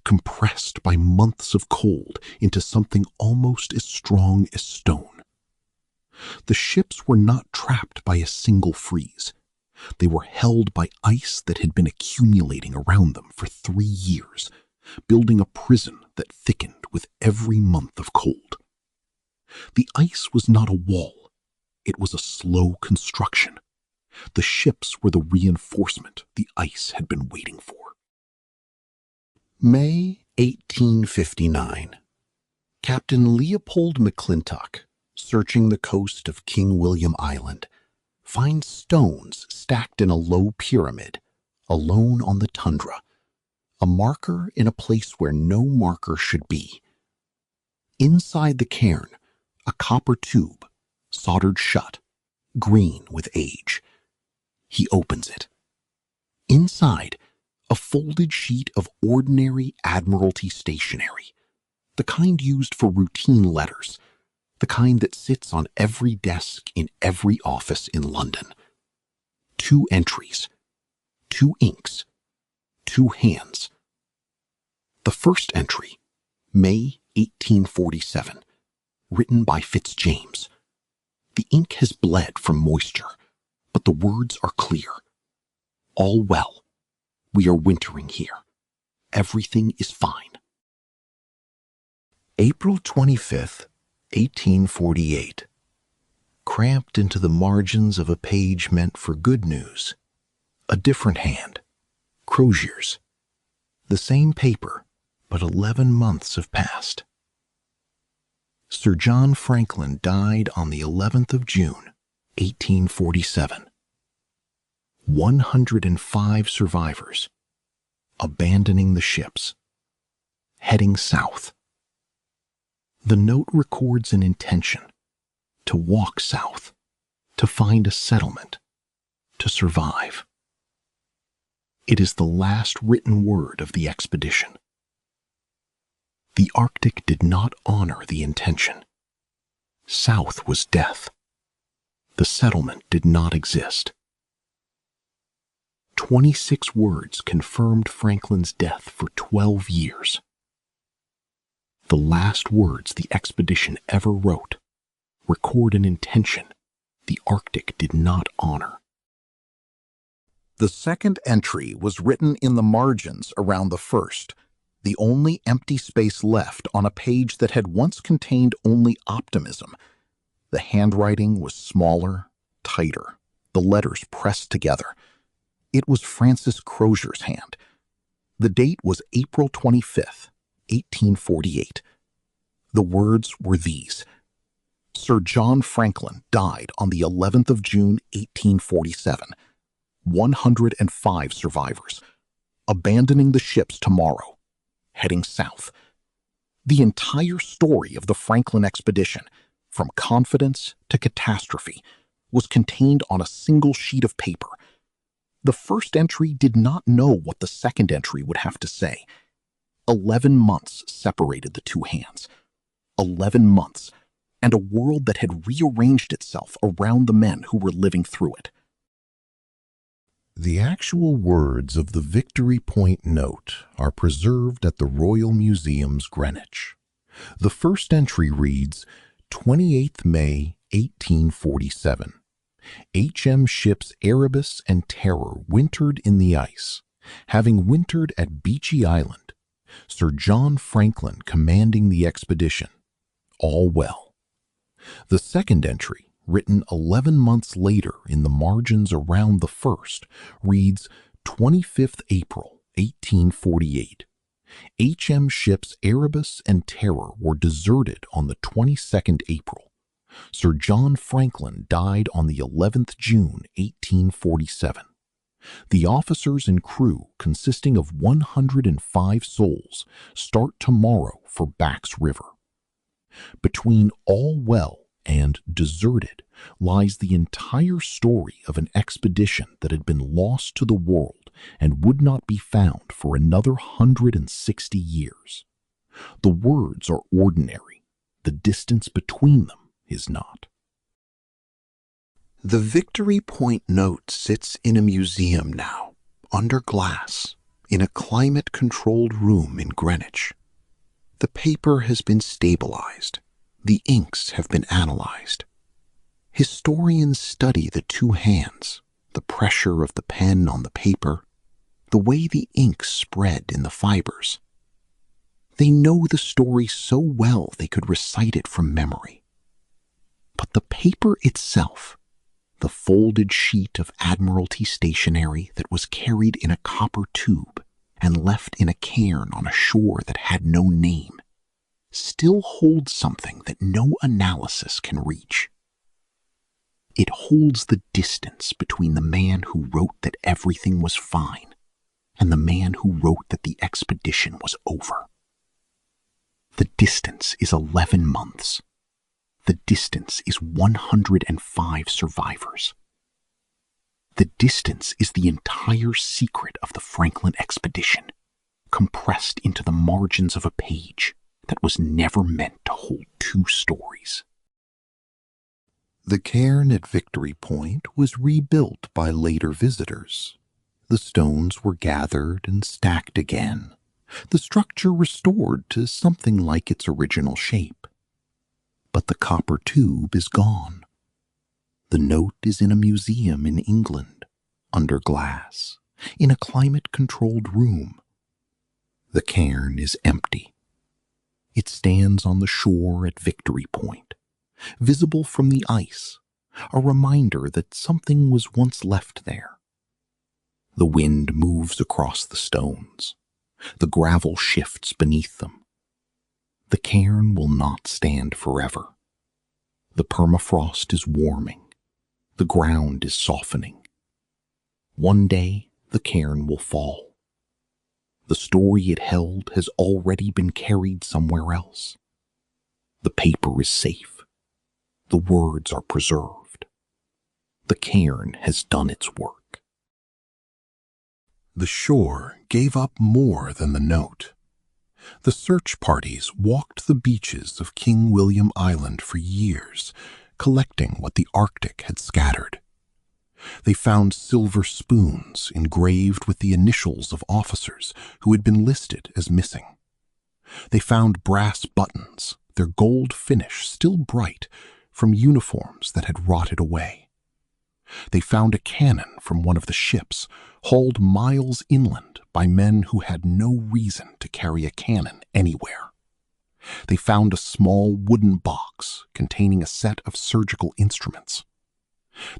compressed by months of cold into something almost as strong as stone. The ships were not trapped by a single freeze. They were held by ice that had been accumulating around them for 3 years, building a prison that thickened with every month of cold. The ice was not a wall. It was a slow construction. The ships were the reinforcement the ice had been waiting for. May 1859. Captain Leopold McClintock, searching the coast of King William Island, finds stones stacked in a low pyramid, alone on the tundra, a marker in a place where no marker should be. Inside the cairn, a copper tube, soldered shut, green with age. He opens it. Inside, a folded sheet of ordinary Admiralty stationery, the kind used for routine letters, the kind that sits on every desk in every office in London. 2 entries, 2 inks, 2 hands. The first entry, May 1847, written by Fitzjames. The ink has bled from moisture, but the words are clear. All well. We are wintering here. Everything is fine. April 25th, 1848. Cramped into the margins of a page meant for good news. A different hand. Crozier's. The same paper, but 11 months have passed. Sir John Franklin died on the 11th of June, 1847. 105 survivors, abandoning the ships, heading south. The note records an intention to walk south, to find a settlement, to survive. It is the last written word of the expedition. The Arctic did not honor the intention. South was death. The settlement did not exist. 26 words confirmed Franklin's death for 12 years. The last words the expedition ever wrote record an intention the Arctic did not honor. The second entry was written in the margins around the first, the only empty space left on a page that had once contained only optimism. The handwriting was smaller, tighter, the letters pressed together. It was Francis Crozier's hand. The date was April 25th, 1848. The words were these: Sir John Franklin died on the 11th of June, 1847. 105 survivors, abandoning the ships tomorrow, heading south. The entire story of the Franklin expedition, from confidence to catastrophe, was contained on a single sheet of paper. The first entry did not know what the second entry would have to say. 11 months separated the two hands. 11 months, and a world that had rearranged itself around the men who were living through it. The actual words of the Victory Point note are preserved at the Royal Museums, Greenwich. The first entry reads, 28th May, 1847. HM ships Erebus and Terror wintered in the ice. Having wintered at Beechy Island, Sir John Franklin commanding the expedition. All well. The second entry, written 11 months later in the margins around the first, reads 25th April, 1848. HM ships Erebus and Terror were deserted on the 22nd April. Sir John Franklin died on the 11th June, 1847. The officers and crew, consisting of 105 souls, start tomorrow for Back's River. Between All Well and Deserted lies the entire story of an expedition that had been lost to the world and would not be found for another 160 years. The words are ordinary. The distance between them is not. The Victory Point note sits in a museum now, under glass, in a climate-controlled room in Greenwich. The paper has been stabilized. The inks have been analyzed. Historians study the two hands, the pressure of the pen on the paper, the way the ink spread in the fibers. They know the story so well they could recite it from memory. But the paper itself, the folded sheet of Admiralty stationery that was carried in a copper tube and left in a cairn on a shore that had no name, still holds something that no analysis can reach. It holds the distance between the man who wrote that everything was fine and the man who wrote that the expedition was over. The distance is 11 months. The distance is 105 survivors. The distance is the entire secret of the Franklin expedition, compressed into the margins of a page that was never meant to hold two stories. The cairn at Victory Point was rebuilt by later visitors. The stones were gathered and stacked again, the structure restored to something like its original shape. But the copper tube is gone. The note is in a museum in England, under glass, in a climate-controlled room. The cairn is empty. It stands on the shore at Victory Point, visible from the ice, a reminder that something was once left there. The wind moves across the stones. The gravel shifts beneath them. The cairn will not stand forever. The permafrost is warming. The ground is softening. One day, the cairn will fall. The story it held has already been carried somewhere else. The paper is safe. The words are preserved. The cairn has done its work. The shore gave up more than the note. The search parties walked the beaches of King William Island for years, collecting what the Arctic had scattered. They found silver spoons engraved with the initials of officers who had been listed as missing. They found brass buttons, their gold finish still bright, from uniforms that had rotted away. They found a cannon from one of the ships, hauled miles inland by men who had no reason to carry a cannon anywhere. They found a small wooden box containing a set of surgical instruments.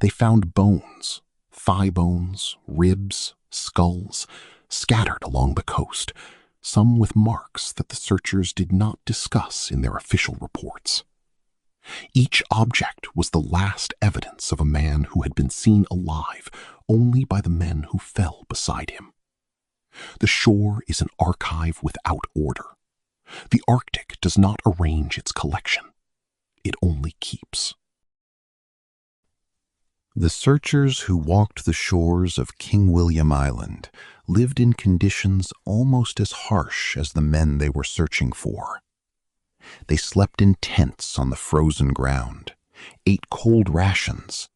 They found bones, thigh bones, ribs, skulls, scattered along the coast, some with marks that the searchers did not discuss in their official reports. Each object was the last evidence of a man who had been seen alive only by the men who fell beside him. The shore is an archive without order. The Arctic does not arrange its collection. It only keeps. The searchers who walked the shores of King William Island lived in conditions almost as harsh as the men they were searching for. They slept in tents on the frozen ground, ate cold rations,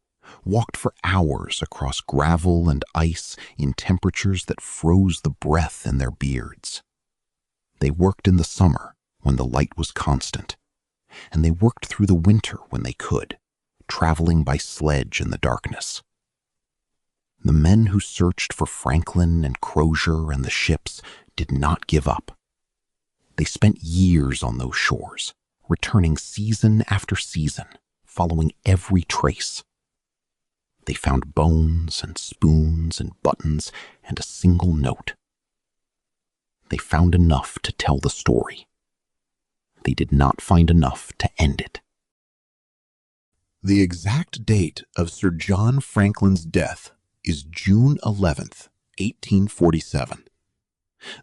walked for hours across gravel and ice in temperatures that froze the breath in their beards. They worked in the summer when the light was constant, and they worked through the winter when they could, traveling by sledge in the darkness. The men who searched for Franklin and Crozier and the ships did not give up. They spent years on those shores, returning season after season, following every trace. They found bones and spoons and buttons and a single note. They found enough to tell the story. They did not find enough to end it. The exact date of Sir John Franklin's death is June 11th, 1847.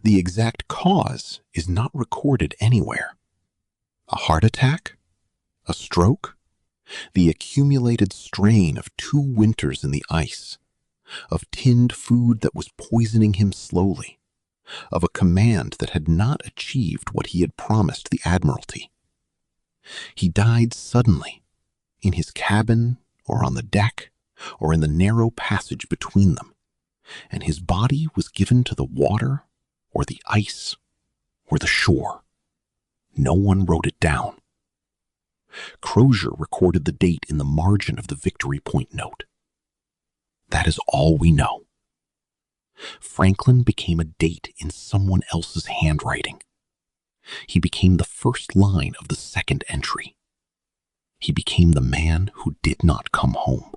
The exact cause is not recorded anywhere. A heart attack? A stroke? The accumulated strain of 2 winters in the ice, of tinned food that was poisoning him slowly, of a command that had not achieved what he had promised the Admiralty. He died suddenly, in his cabin or on the deck or in the narrow passage between them, and his body was given to the water or the ice or the shore. No one wrote it down. Crozier recorded the date in the margin of the Victory Point note. That is all we know. Franklin became a date in someone else's handwriting. He became the first line of the second entry. He became the man who did not come home.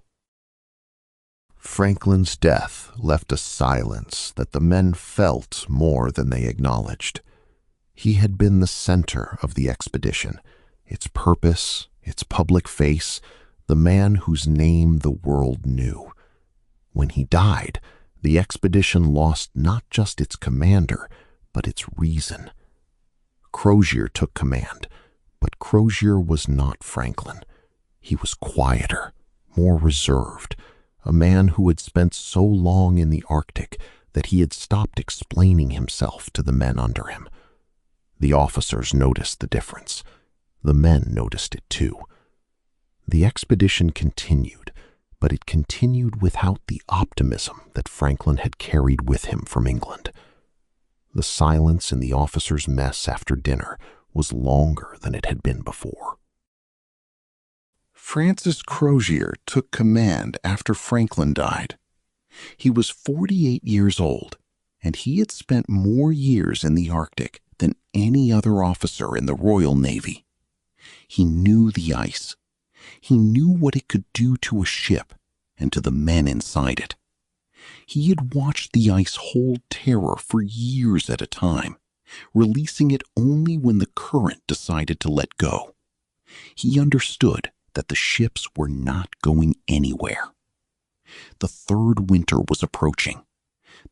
Franklin's death left a silence that the men felt more than they acknowledged. He had been the center of the expedition, its purpose, its public face, the man whose name the world knew. When he died, the expedition lost not just its commander, but its reason. Crozier took command, but Crozier was not Franklin. He was quieter, more reserved, a man who had spent so long in the Arctic that he had stopped explaining himself to the men under him. The officers noticed the difference. The men noticed it too. The expedition continued, but it continued without the optimism that Franklin had carried with him from England. The silence in the officers' mess after dinner was longer than it had been before. Francis Crozier took command after Franklin died. He was 48 years old, and he had spent more years in the Arctic than any other officer in the Royal Navy. He knew the ice. He knew what it could do to a ship and to the men inside it. He had watched the ice hold terror for years at a time, releasing it only when the current decided to let go. He understood that the ships were not going anywhere. The third winter was approaching.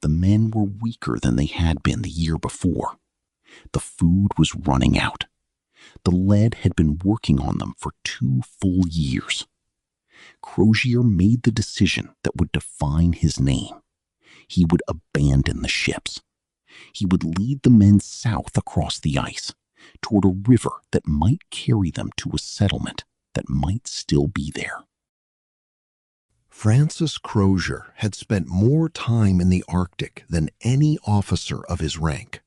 The men were weaker than they had been the year before. The food was running out. The lead had been working on them for 2 full years. Crozier made the decision that would define his name. He would abandon the ships. He would lead the men south across the ice, toward a river that might carry them to a settlement that might still be there. Francis Crozier had spent more time in the Arctic than any officer of his rank.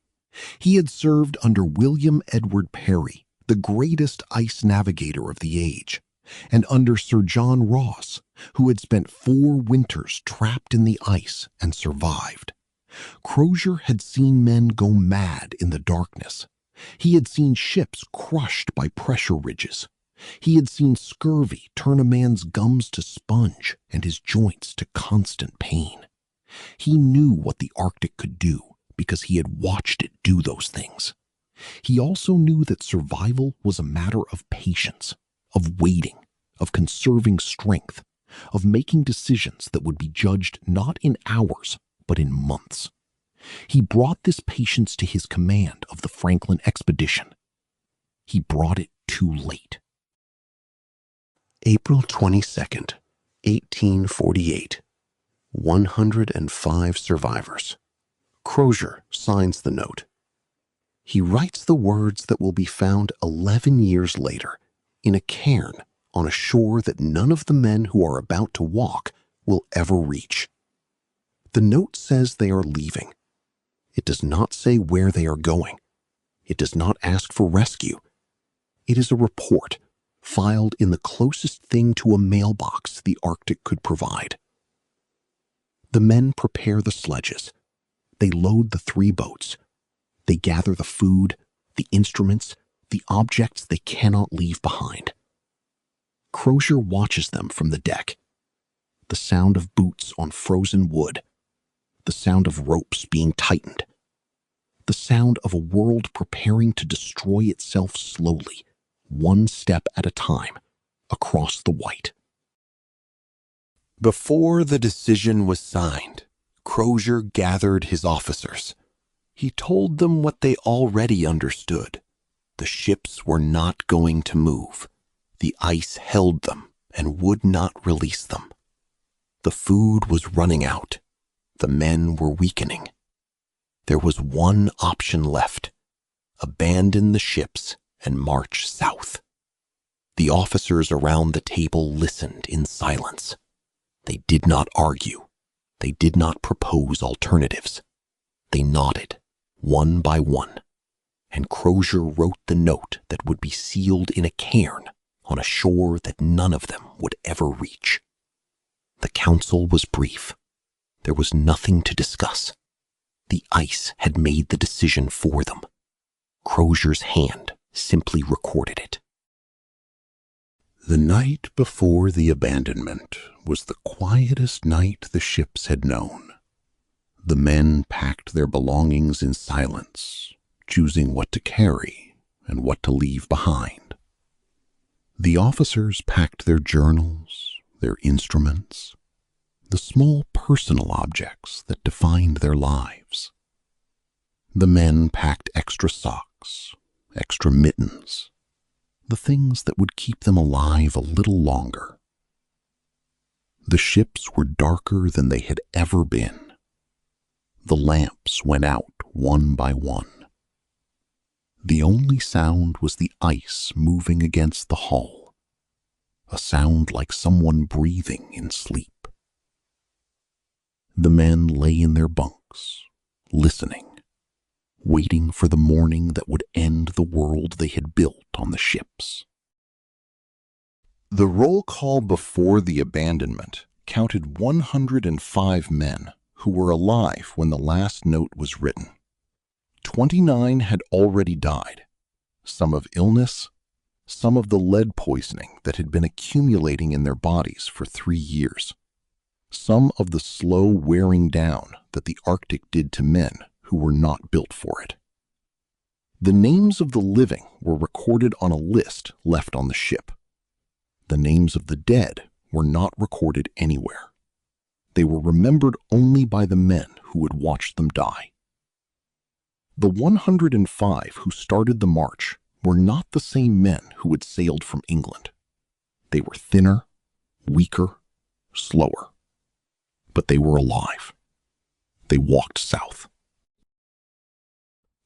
He had served under William Edward Parry, the greatest ice navigator of the age, and under Sir John Ross, who had spent 4 winters trapped in the ice and survived. Crozier had seen men go mad in the darkness. He had seen ships crushed by pressure ridges. He had seen scurvy turn a man's gums to sponge and his joints to constant pain. He knew what the Arctic could do because he had watched it do those things. He also knew that survival was a matter of patience, of waiting, of conserving strength, of making decisions that would be judged not in hours, but in months. He brought this patience to his command of the Franklin expedition. He brought it too late. April 22nd, 1848. 105 survivors. Crozier signs the note. He writes the words that will be found 11 years later in a cairn on a shore that none of the men who are about to walk will ever reach. The note says they are leaving. It does not say where they are going. It does not ask for rescue. It is a report filed in the closest thing to a mailbox the Arctic could provide. The men prepare the sledges. They load the 3 boats. They gather the food, the instruments, the objects they cannot leave behind. Crozier watches them from the deck. The sound of boots on frozen wood. The sound of ropes being tightened. The sound of a world preparing to destroy itself slowly, one step at a time, across the white. Before the decision was signed, Crozier gathered his officers. He told them what they already understood. The ships were not going to move. The ice held them and would not release them. The food was running out. The men were weakening. There was one option left: abandon the ships and march south. The officers around the table listened in silence. They did not argue. They did not propose alternatives. They nodded, one by one, and Crozier wrote the note that would be sealed in a cairn on a shore that none of them would ever reach. The council was brief. There was nothing to discuss. The ice had made the decision for them. Crozier's hand simply recorded it. The night before the abandonment was the quietest night the ships had known. The men packed their belongings in silence, choosing what to carry and what to leave behind. The officers packed their journals, their instruments, the small personal objects that defined their lives. The men packed extra socks, extra mittens, the things that would keep them alive a little longer. The ships were darker than they had ever been. The lamps went out one by one. The only sound was the ice moving against the hull, a sound like someone breathing in sleep. The men lay in their bunks, listening, waiting for the morning that would end the world they had built on the ships. The roll call before the abandonment counted 105 men who were alive when the last note was written. 29 had already died, some of illness, some of the lead poisoning that had been accumulating in their bodies for 3 years, some of the slow wearing down that the Arctic did to men who were not built for it. The names of the living were recorded on a list left on the ship. The names of the dead were not recorded anywhere. They were remembered only by the men who had watched them die. The 105 who started the march were not the same men who had sailed from England. They were thinner, weaker, slower. But they were alive. They walked south.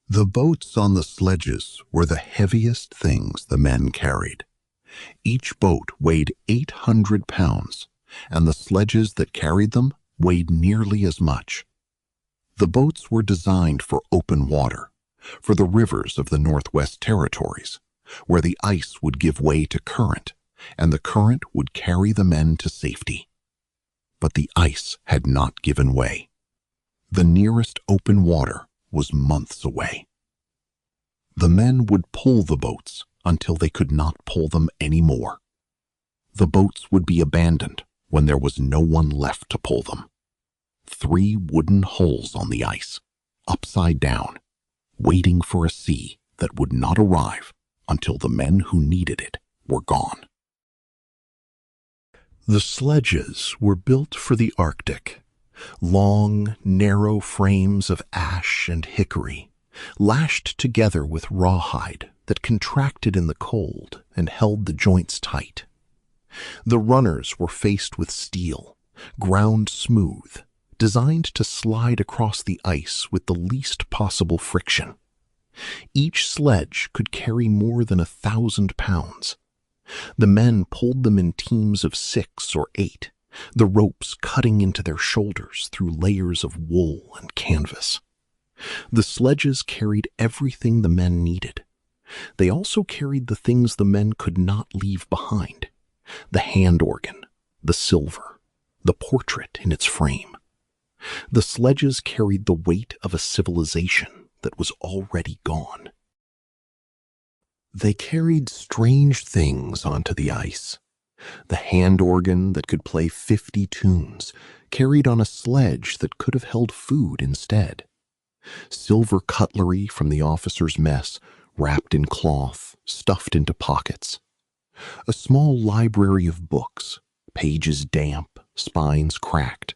The boats on the sledges were the heaviest things the men carried. Each boat weighed 800 pounds, and the sledges that carried them weighed nearly as much. The boats were designed for open water, for the rivers of the Northwest Territories, where the ice would give way to current, and the current would carry the men to safety. But the ice had not given way. The nearest open water was months away. The men would pull the boats until they could not pull them any more. The boats would be abandoned when there was no one left to pull them. 3 wooden hulls on the ice, upside down, waiting for a sea that would not arrive until the men who needed it were gone. The sledges were built for the Arctic, Long, narrow frames of ash and hickory, lashed together with rawhide that contracted in the cold and held the joints tight. The runners were faced with steel, ground smooth, designed to slide across the ice with the least possible friction. Each sledge could carry more than 1,000 pounds. The men pulled them in teams of 6 or 8, the ropes cutting into their shoulders through layers of wool and canvas. The sledges carried everything the men needed. They also carried the things the men could not leave behind: the hand organ, the silver, the portrait in its frame. The sledges carried the weight of a civilization that was already gone. They carried strange things onto the ice. The hand organ that could play 50 tunes, carried on a sledge that could have held food instead. Silver cutlery from the officers' mess, wrapped in cloth, stuffed into pockets. A small library of books, pages damp, spines cracked.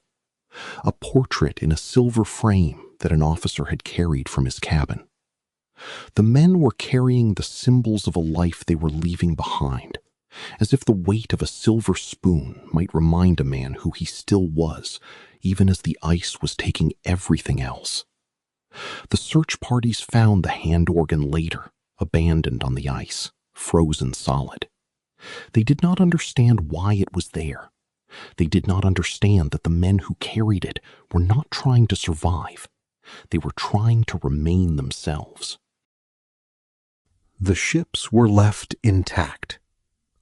A portrait in a silver frame that an officer had carried from his cabin. The men were carrying the symbols of a life they were leaving behind, as if the weight of a silver spoon might remind a man who he still was, even as the ice was taking everything else. The search parties found the hand organ later, abandoned on the ice, frozen solid. They did not understand why it was there. They did not understand that the men who carried it were not trying to survive. They were trying to remain themselves. The ships were left intact.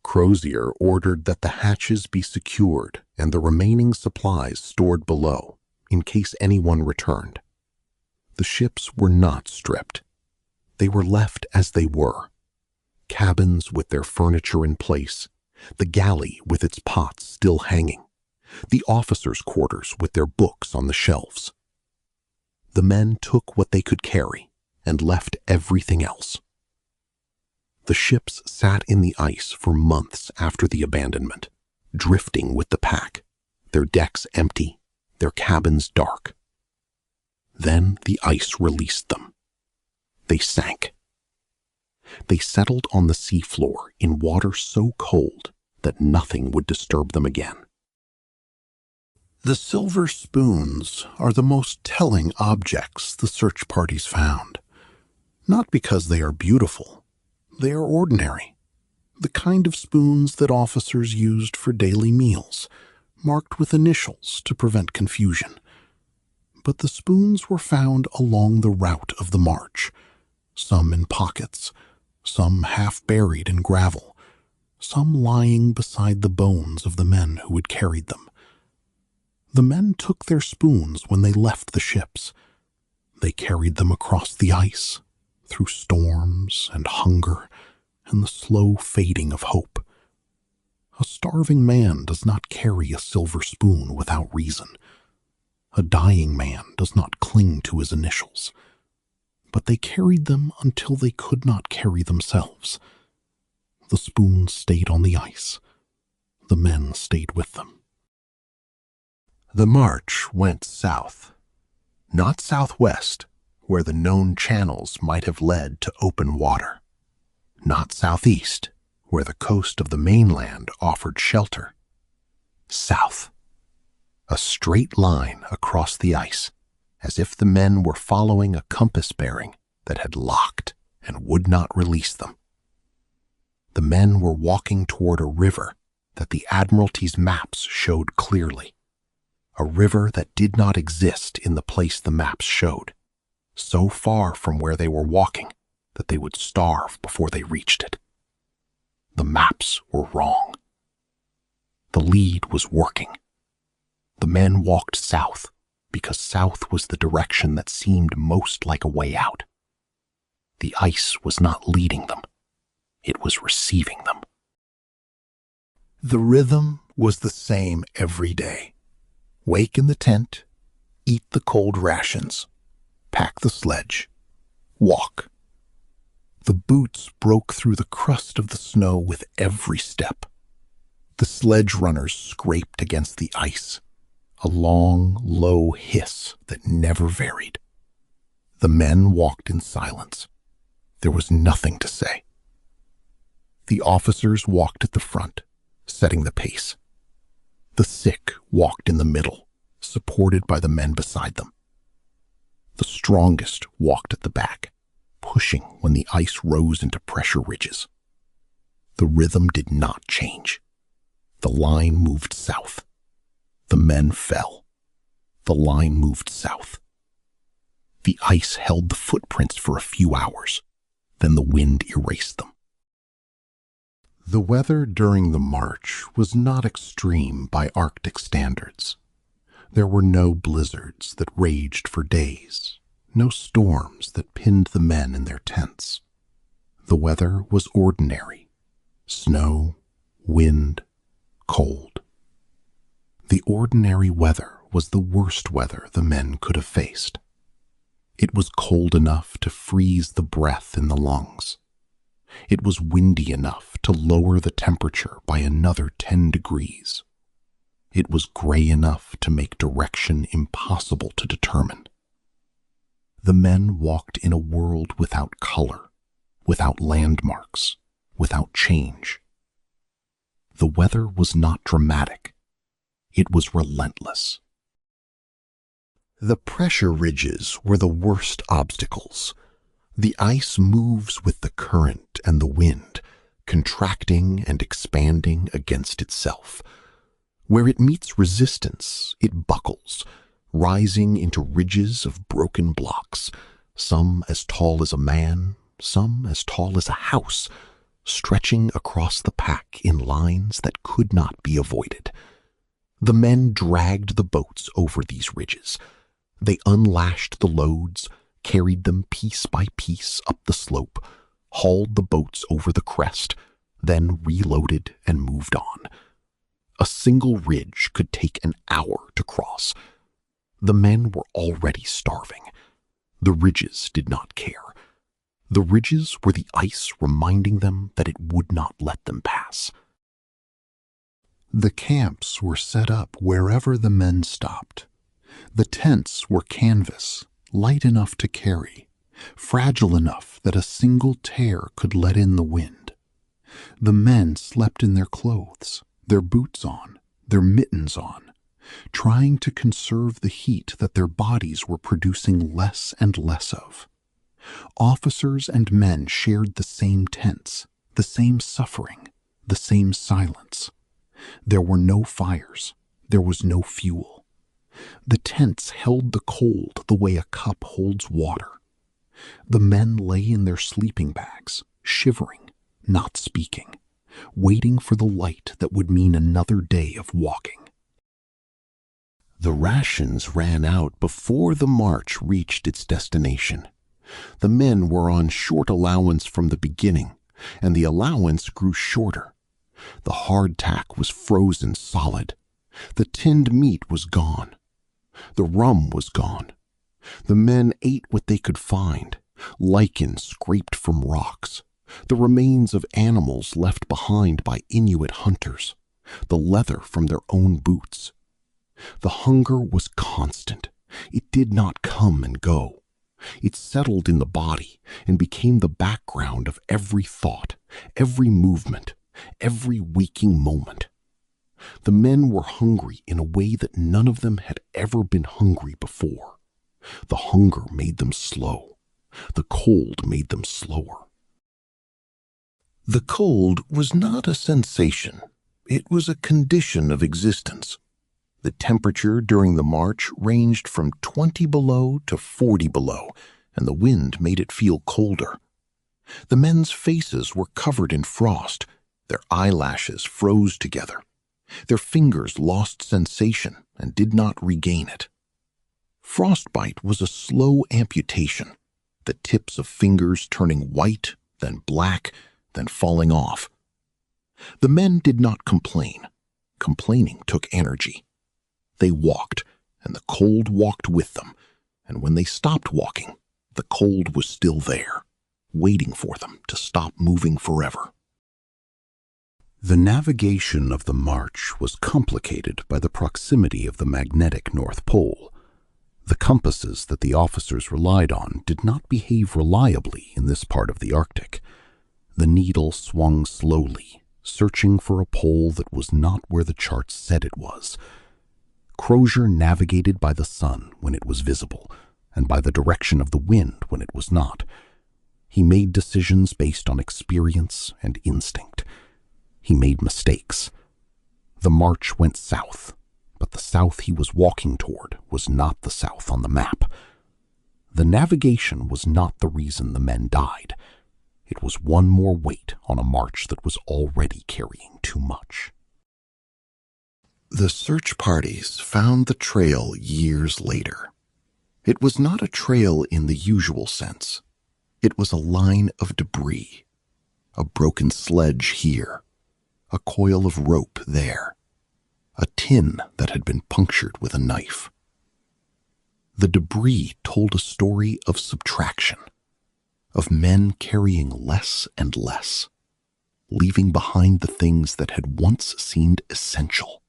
Crozier ordered that the hatches be secured and the remaining supplies stored below, in case anyone returned. The ships were not stripped. They were left as they were. Cabins with their furniture in place, the galley with its pots still hanging, the officers' quarters with their books on the shelves. The men took what they could carry and left everything else. The ships sat in the ice for months after the abandonment, drifting with the pack, their decks empty, their cabins dark. Then the ice released them. They sank. They settled on the seafloor in water so cold that nothing would disturb them again. The silver spoons are the most telling objects the search parties found. Not because they are beautiful. They are ordinary. The kind of spoons that officers used for daily meals, marked with initials to prevent confusion. But the spoons were found along the route of the march, some in pockets, some half buried in gravel, some lying beside the bones of the men who had carried them. The men took their spoons when they left the ships. They carried them across the ice, through storms and hunger and the slow fading of hope. A starving man does not carry a silver spoon without reason. A dying man does not cling to his initials. But they carried them until they could not carry themselves. The spoons stayed on the ice. The men stayed with them. The march went south, not southwest, where the known channels might have led to open water. Not southeast, where the coast of the mainland offered shelter. South. A straight line across the ice, as if the men were following a compass bearing that had locked and would not release them. The men were walking toward a river that the Admiralty's maps showed clearly. A river that did not exist in the place the maps showed, so far from where they were walking that they would starve before they reached it. The maps were wrong. The lead was working. The men walked south because south was the direction that seemed most like a way out. The ice was not leading them. It was receiving them. The rhythm was the same every day. Wake in the tent, eat the cold rations, pack the sledge, walk. The boots broke through the crust of the snow with every step. The sledge runners scraped against the ice. a long, low hiss that never varied. The men walked in silence. There was nothing to say. The officers walked at the front, setting the pace. The sick walked in the middle, supported by the men beside them. The strongest walked at the back, pushing when the ice rose into pressure ridges. The rhythm did not change. The line moved south. The men fell. The line moved south. The ice held the footprints for a few hours. Then the wind erased them. The weather during the march was not extreme by Arctic standards. There were no blizzards that raged for days, no storms that pinned the men in their tents. The weather was ordinary: snow, wind, cold. The ordinary weather was the worst weather the men could have faced. It was cold enough to freeze the breath in the lungs. It was windy enough to lower the temperature by another 10 degrees. It was gray enough to make direction impossible to determine. The men walked in a world without color, without landmarks, without change. The weather was not dramatic. It was relentless. The pressure ridges were the worst obstacles. The ice moves with the current and the wind, contracting and expanding against itself. Where it meets resistance, it buckles, rising into ridges of broken blocks, some as tall as a man, some as tall as a house, stretching across the pack in lines that could not be avoided. The men dragged the boats over these ridges. They unlashed the loads, carried them piece by piece up the slope, hauled the boats over the crest, then reloaded and moved on. A single ridge could take an hour to cross. The men were already starving. The ridges did not care. The ridges were the ice reminding them that it would not let them pass. The camps were set up wherever the men stopped. The tents were canvas, light enough to carry, fragile enough that a single tear could let in the wind. The men slept in their clothes, their boots on, their mittens on, trying to conserve the heat that their bodies were producing less and less of. Officers and men shared the same tents, the same suffering, the same silence. There were no fires. There was no fuel. The tents held the cold the way a cup holds water. The men lay in their sleeping bags, shivering, not speaking, waiting for the light that would mean another day of walking. The rations ran out before the march reached its destination. The men were on short allowance from the beginning, and the allowance grew shorter. The hardtack was frozen solid. The tinned meat was gone. The rum was gone. The men ate what they could find: lichen scraped from rocks, the remains of animals left behind by Inuit hunters, the leather from their own boots. The hunger was constant. It did not come and go. It settled in the body and became the background of every thought, every movement, every waking moment. The men were hungry in a way that none of them had ever been hungry before. The hunger made them slow. The cold made them slower. The cold was not a sensation. It was a condition of existence. The temperature during the march ranged from 20 below to 40 below, and the wind made it feel colder. The men's faces were covered in frost. Their eyelashes froze together. Their fingers lost sensation and did not regain it. Frostbite was a slow amputation, the tips of fingers turning white, then black, then falling off. The men did not complain. Complaining took energy. They walked, and the cold walked with them, and when they stopped walking, the cold was still there, waiting for them to stop moving forever. The navigation of the march was complicated by the proximity of the magnetic North Pole. The compasses that the officers relied on did not behave reliably in this part of the Arctic. The needle swung slowly, searching for a pole that was not where the charts said it was. Crozier navigated by the sun when it was visible, and by the direction of the wind when it was not. He made decisions based on experience and instinct. He made mistakes. The march went south, but the south he was walking toward was not the south on the map. The navigation was not the reason the men died. It was one more weight on a march that was already carrying too much. The search parties found the trail years later. It was not a trail in the usual sense. It was a line of debris, a broken sledge here, a coil of rope there, a tin that had been punctured with a knife. The debris told a story of subtraction, of men carrying less and less, leaving behind the things that had once seemed essential,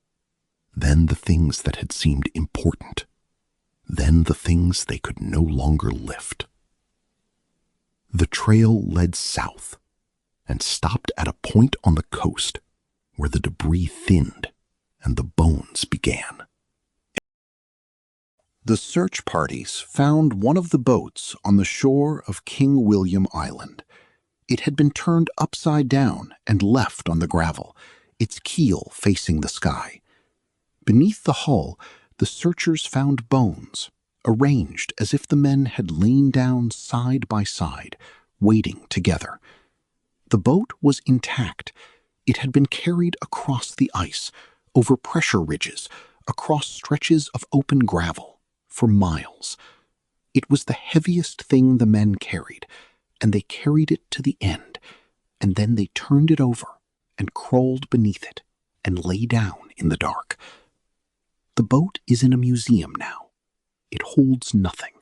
then the things that had seemed important, then the things they could no longer lift. The trail led south and stopped at a point on the coast where the debris thinned and the bones began. The search parties found one of the boats on the shore of King William Island. It had been turned upside down and left on the gravel, its keel facing the sky. Beneath the hull, the searchers found bones, arranged as if the men had lain down side by side, waiting together. The boat was intact. It had been carried across the ice, over pressure ridges, across stretches of open gravel, for miles. It was the heaviest thing the men carried, and they carried it to the end, and then they turned it over and crawled beneath it and lay down in the dark. The boat is in a museum now. It holds nothing.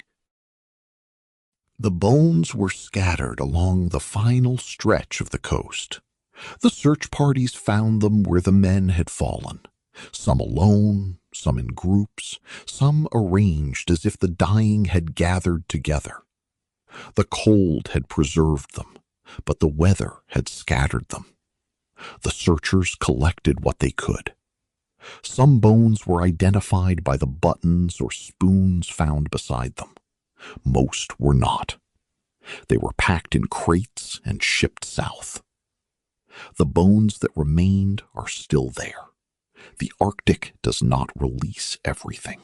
The bones were scattered along the final stretch of the coast. The search parties found them where the men had fallen, some alone, some in groups, some arranged as if the dying had gathered together. The cold had preserved them, but the weather had scattered them. The searchers collected what they could. Some bones were identified by the buttons or spoons found beside them. Most were not. They were packed in crates and shipped south. The bones that remained are still there. The Arctic does not release everything.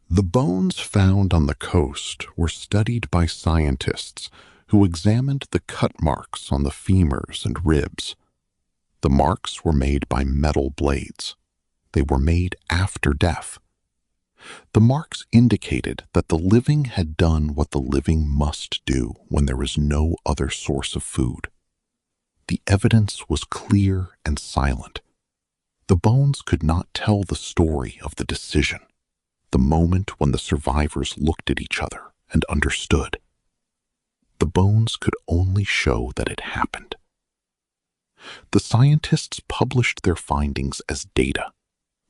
The bones found on the coast were studied by scientists who examined the cut marks on the femurs and ribs. The marks were made by metal blades. They were made after death. The marks indicated that the living had done what the living must do when there is no other source of food. The evidence was clear and silent. The bones could not tell the story of the decision, the moment when the survivors looked at each other and understood. The bones could only show that it happened. The scientists published their findings as data,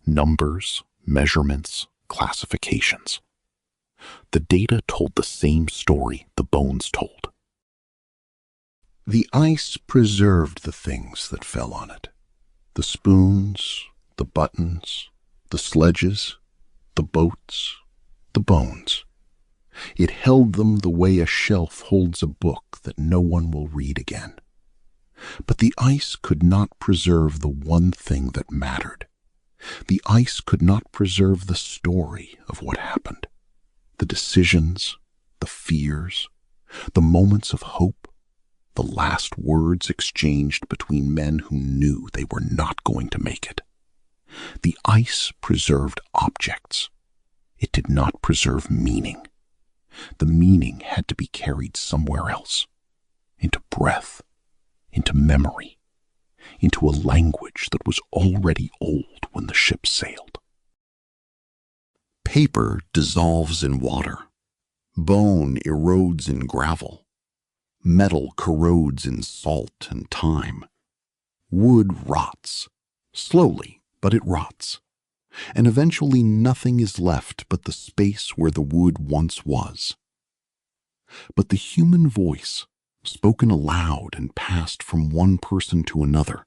numbers, measurements, classifications. The data told the same story the bones told. The ice preserved the things that fell on it. The spoons, the buttons, the sledges, the boats, the bones. It held them the way a shelf holds a book that no one will read again. But the ice could not preserve the one thing that mattered. The ice could not preserve the story of what happened, the decisions, the fears, the moments of hope, the last words exchanged between men who knew they were not going to make it. The ice preserved objects. It did not preserve meaning. The meaning had to be carried somewhere else, into breath, into memory, into a language that was already old when the ship sailed. Paper dissolves in water. Bone erodes in gravel. Metal corrodes in salt and time. Wood rots. Slowly, but it rots. And eventually nothing is left but the space where the wood once was. But the human voice, spoken aloud and passed from one person to another,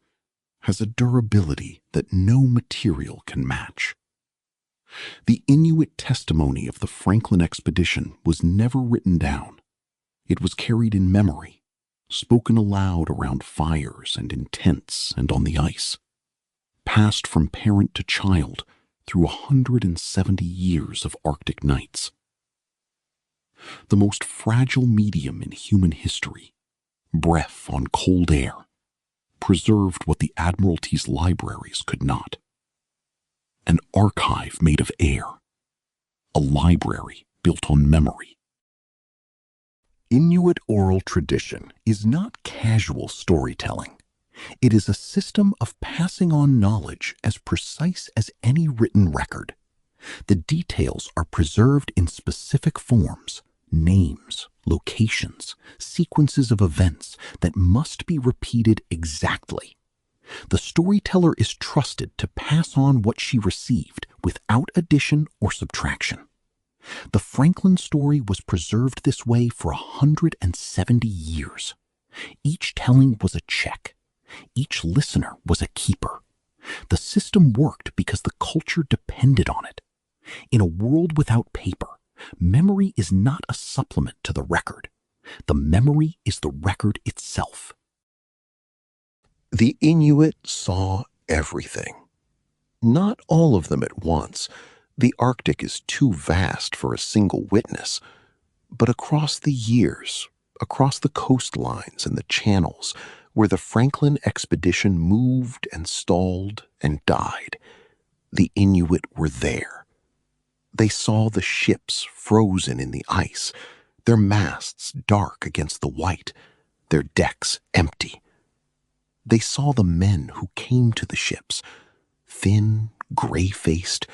has a durability that no material can match. The Inuit testimony of the Franklin expedition was never written down. It was carried in memory, spoken aloud around fires and in tents and on the ice, passed from parent to child through 170 years of Arctic nights. The most fragile medium in human history, breath on cold air, preserved what the Admiralty's libraries could not. An archive made of air, a library built on memory. Inuit oral tradition is not casual storytelling. It is a system of passing on knowledge as precise as any written record. The details are preserved in specific forms, names, locations, sequences of events that must be repeated exactly. The storyteller is trusted to pass on what she received without addition or subtraction. The Franklin story was preserved this way for 170 years. Each telling was a check. Each listener was a keeper. The system worked because the culture depended on it. In a world without paper, memory is not a supplement to the record. The memory is the record itself. The Inuit saw everything. Not all of them at once. The Arctic is too vast for a single witness. But across the years, across the coastlines and the channels, where the Franklin expedition moved and stalled and died, the Inuit were there. They saw the ships frozen in the ice, their masts dark against the white, their decks empty. They saw the men who came to the ships, thin, gray-faced,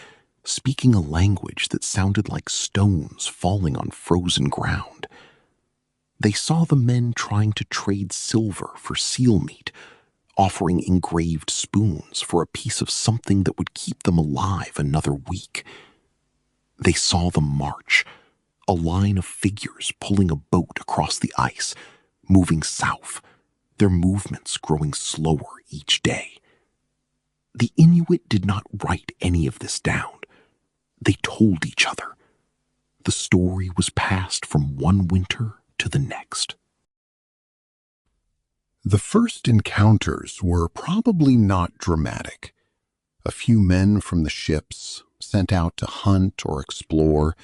speaking a language that sounded like stones falling on frozen ground. They saw the men trying to trade silver for seal meat, offering engraved spoons for a piece of something that would keep them alive another week. They saw them march, a line of figures pulling a boat across the ice, moving south, their movements growing slower each day. The Inuit did not write any of this down. They told each other. The story was passed from one winter to the next. The first encounters were probably not dramatic. A few men from the ships, sent out to hunt or explore,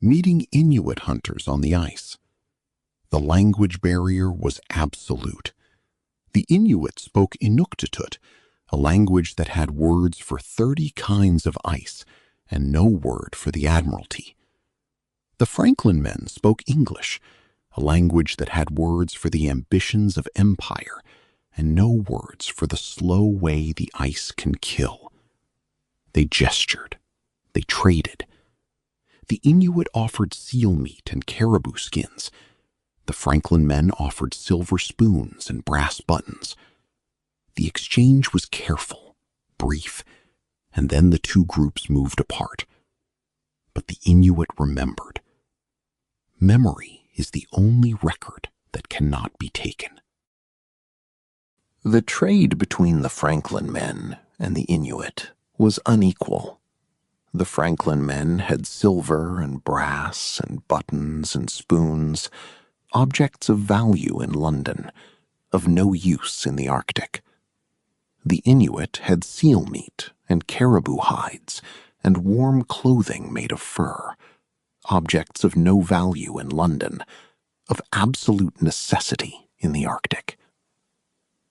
meeting Inuit hunters on the ice. The language barrier was absolute. The Inuit spoke Inuktitut, a language that had words for 30 kinds of ice and no word for the Admiralty. The Franklin men spoke English, a language that had words for the ambitions of empire and no words for the slow way the ice can kill. They gestured. They traded. The Inuit offered seal meat and caribou skins. The Franklin men offered silver spoons and brass buttons. The exchange was careful, brief, and then the two groups moved apart. But the Inuit remembered. Memory is the only record that cannot be taken. The trade between the Franklin men and the Inuit was unequal. The Franklin men had silver and brass and buttons and spoons, objects of value in London, of no use in the Arctic. The Inuit had seal meat and caribou hides and warm clothing made of fur, objects of no value in London, of absolute necessity in the Arctic.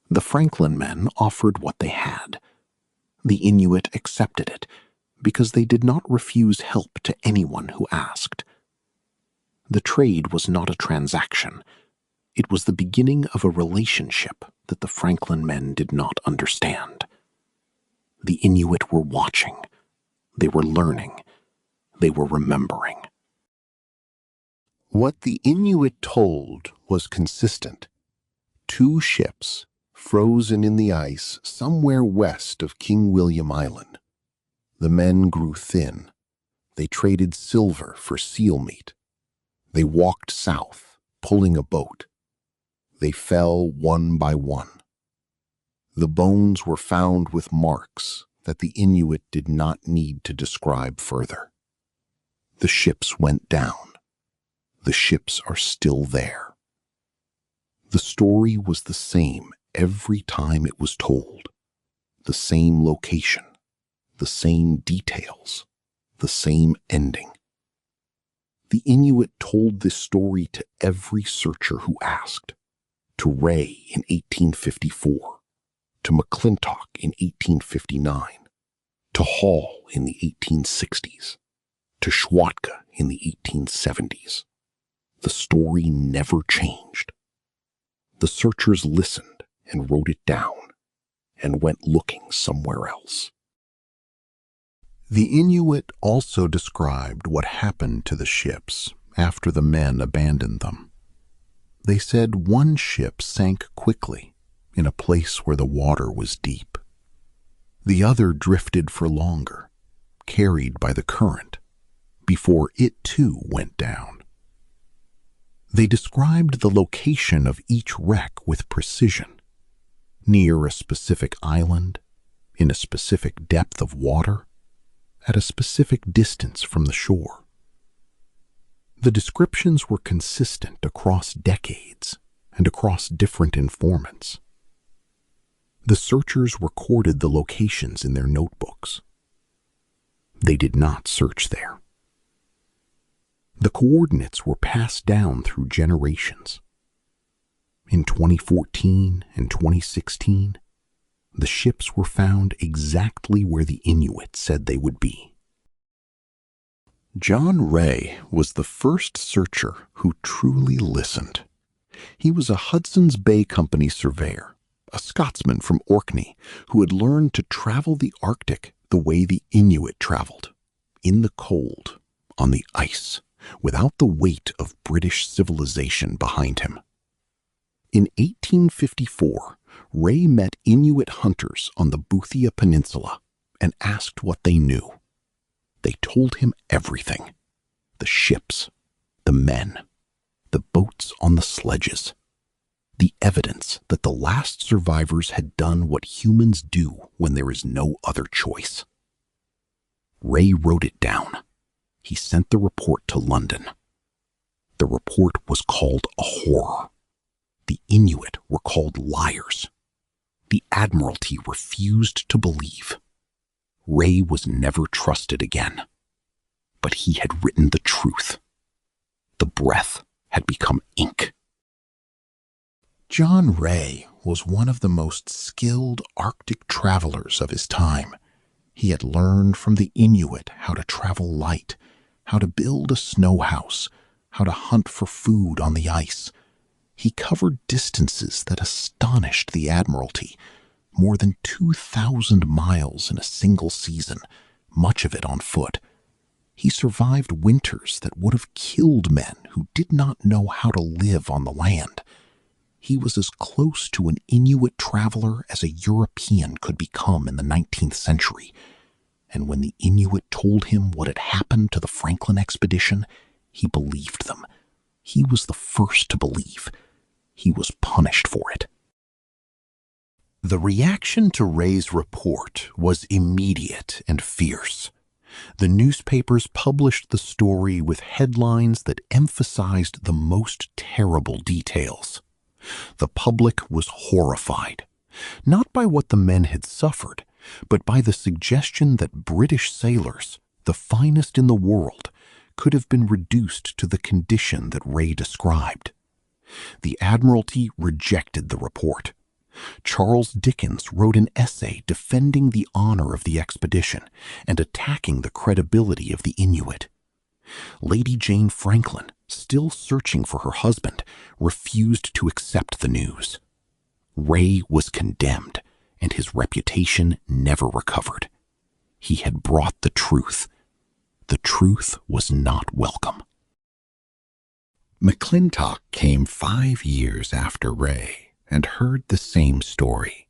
The Franklin men offered what they had. The Inuit accepted it because they did not refuse help to anyone who asked. The trade was not a transaction. It was the beginning of a relationship that the Franklin men did not understand. The Inuit were watching. They were learning. They were remembering. What the Inuit told was consistent. 2 ships, frozen in the ice somewhere west of King William Island. The men grew thin. They traded silver for seal meat. They walked south, pulling a boat. They fell one by one. The bones were found with marks that the Inuit did not need to describe further. The ships went down. The ships are still there. The story was the same every time it was told. The same location, the same details, the same ending. The Inuit told this story to every searcher who asked. To Ray in 1854, to McClintock in 1859, to Hall in the 1860s, to Schwatka in the 1870s. The story never changed. The searchers listened and wrote it down and went looking somewhere else. The Inuit also described what happened to the ships after the men abandoned them. They said one ship sank quickly in a place where the water was deep. The other drifted for longer, carried by the current, before it too went down. They described the location of each wreck with precision, near a specific island, in a specific depth of water, at a specific distance from the shore. The descriptions were consistent across decades and across different informants. The searchers recorded the locations in their notebooks. They did not search there. The coordinates were passed down through generations. In 2014 and 2016, the ships were found exactly where the Inuit said they would be. John Ray was the first searcher who truly listened. He was a Hudson's Bay Company surveyor, a Scotsman from Orkney who had learned to travel the Arctic the way the Inuit traveled, in the cold, on the ice, without the weight of British civilization behind him. In 1854, Ray met Inuit hunters on the Boothia Peninsula and asked what they knew. They told him everything. The ships, the men, the boats on the sledges, the evidence that the last survivors had done what humans do when there is no other choice. Ray wrote it down. He sent the report to London. The report was called a horror. The Inuit were called liars. The Admiralty refused to believe. Ray was never trusted again. But he had written the truth. The breath had become ink. John Ray was one of the most skilled Arctic travelers of his time. He had learned from the Inuit how to travel light, how to build a snow house, how to hunt for food on the ice. He covered distances that astonished the Admiralty, more than 2,000 miles in a single season, much of it on foot. He survived winters that would have killed men who did not know how to live on the land. He was as close to an Inuit traveler as a European could become in the 19th century. And when the Inuit told him what had happened to the Franklin expedition, he believed them. He was the first to believe. He was punished for it. The reaction to Ray's report was immediate and fierce. The newspapers published the story with headlines that emphasized the most terrible details. The public was horrified, not by what the men had suffered, but by the suggestion that British sailors, the finest in the world, could have been reduced to the condition that Ray described. The Admiralty rejected the report. Charles Dickens wrote an essay defending the honor of the expedition and attacking the credibility of the Inuit. Lady Jane Franklin, still searching for her husband, refused to accept the news. Ray was condemned, and his reputation never recovered. He had brought the truth. The truth was not welcome. McClintock came 5 years after Ray, and heard the same story.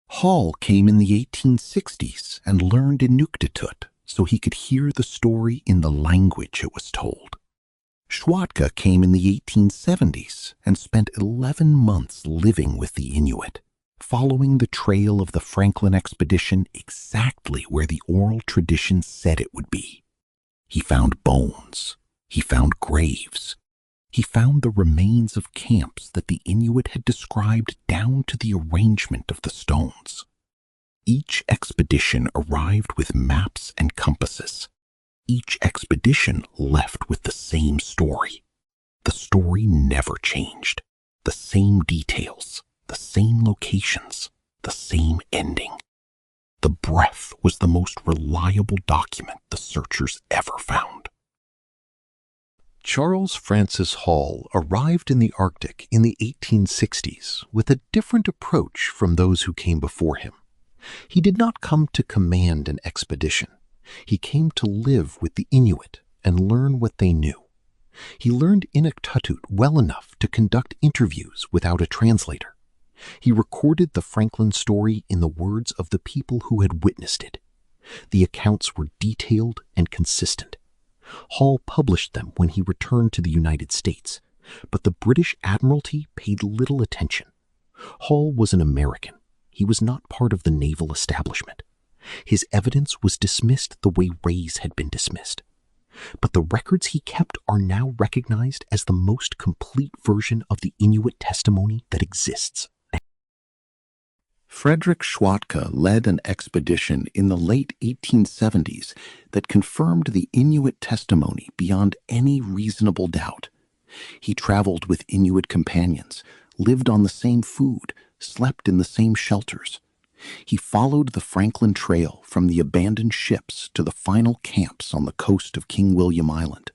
Hall came in the 1860s and learned Inuktitut so he could hear the story in the language it was told. Schwatka came in the 1870s and spent 11 months living with the Inuit, following the trail of the Franklin expedition exactly where the oral tradition said it would be. He found bones. He found graves. He found the remains of camps that the Inuit had described down to the arrangement of the stones. Each expedition arrived with maps and compasses. Each expedition left with the same story. The story never changed. The same details, the same locations, the same ending. The breath was the most reliable document the searchers ever found. Charles Francis Hall arrived in the Arctic in the 1860s with a different approach from those who came before him. He did not come to command an expedition. He came to live with the Inuit and learn what they knew. He learned Inuktitut well enough to conduct interviews without a translator. He recorded the Franklin story in the words of the people who had witnessed it. The accounts were detailed and consistent. Hall published them when he returned to the United States, but the British Admiralty paid little attention. Hall was an American. He was not part of the naval establishment. His evidence was dismissed the way Ray's had been dismissed. But the records he kept are now recognized as the most complete version of the Inuit testimony that exists. Frederick Schwatka led an expedition in the late 1870s that confirmed the Inuit testimony beyond any reasonable doubt. He traveled with Inuit companions, lived on the same food, slept in the same shelters. He followed the Franklin Trail from the abandoned ships to the final camps on the coast of King William Island.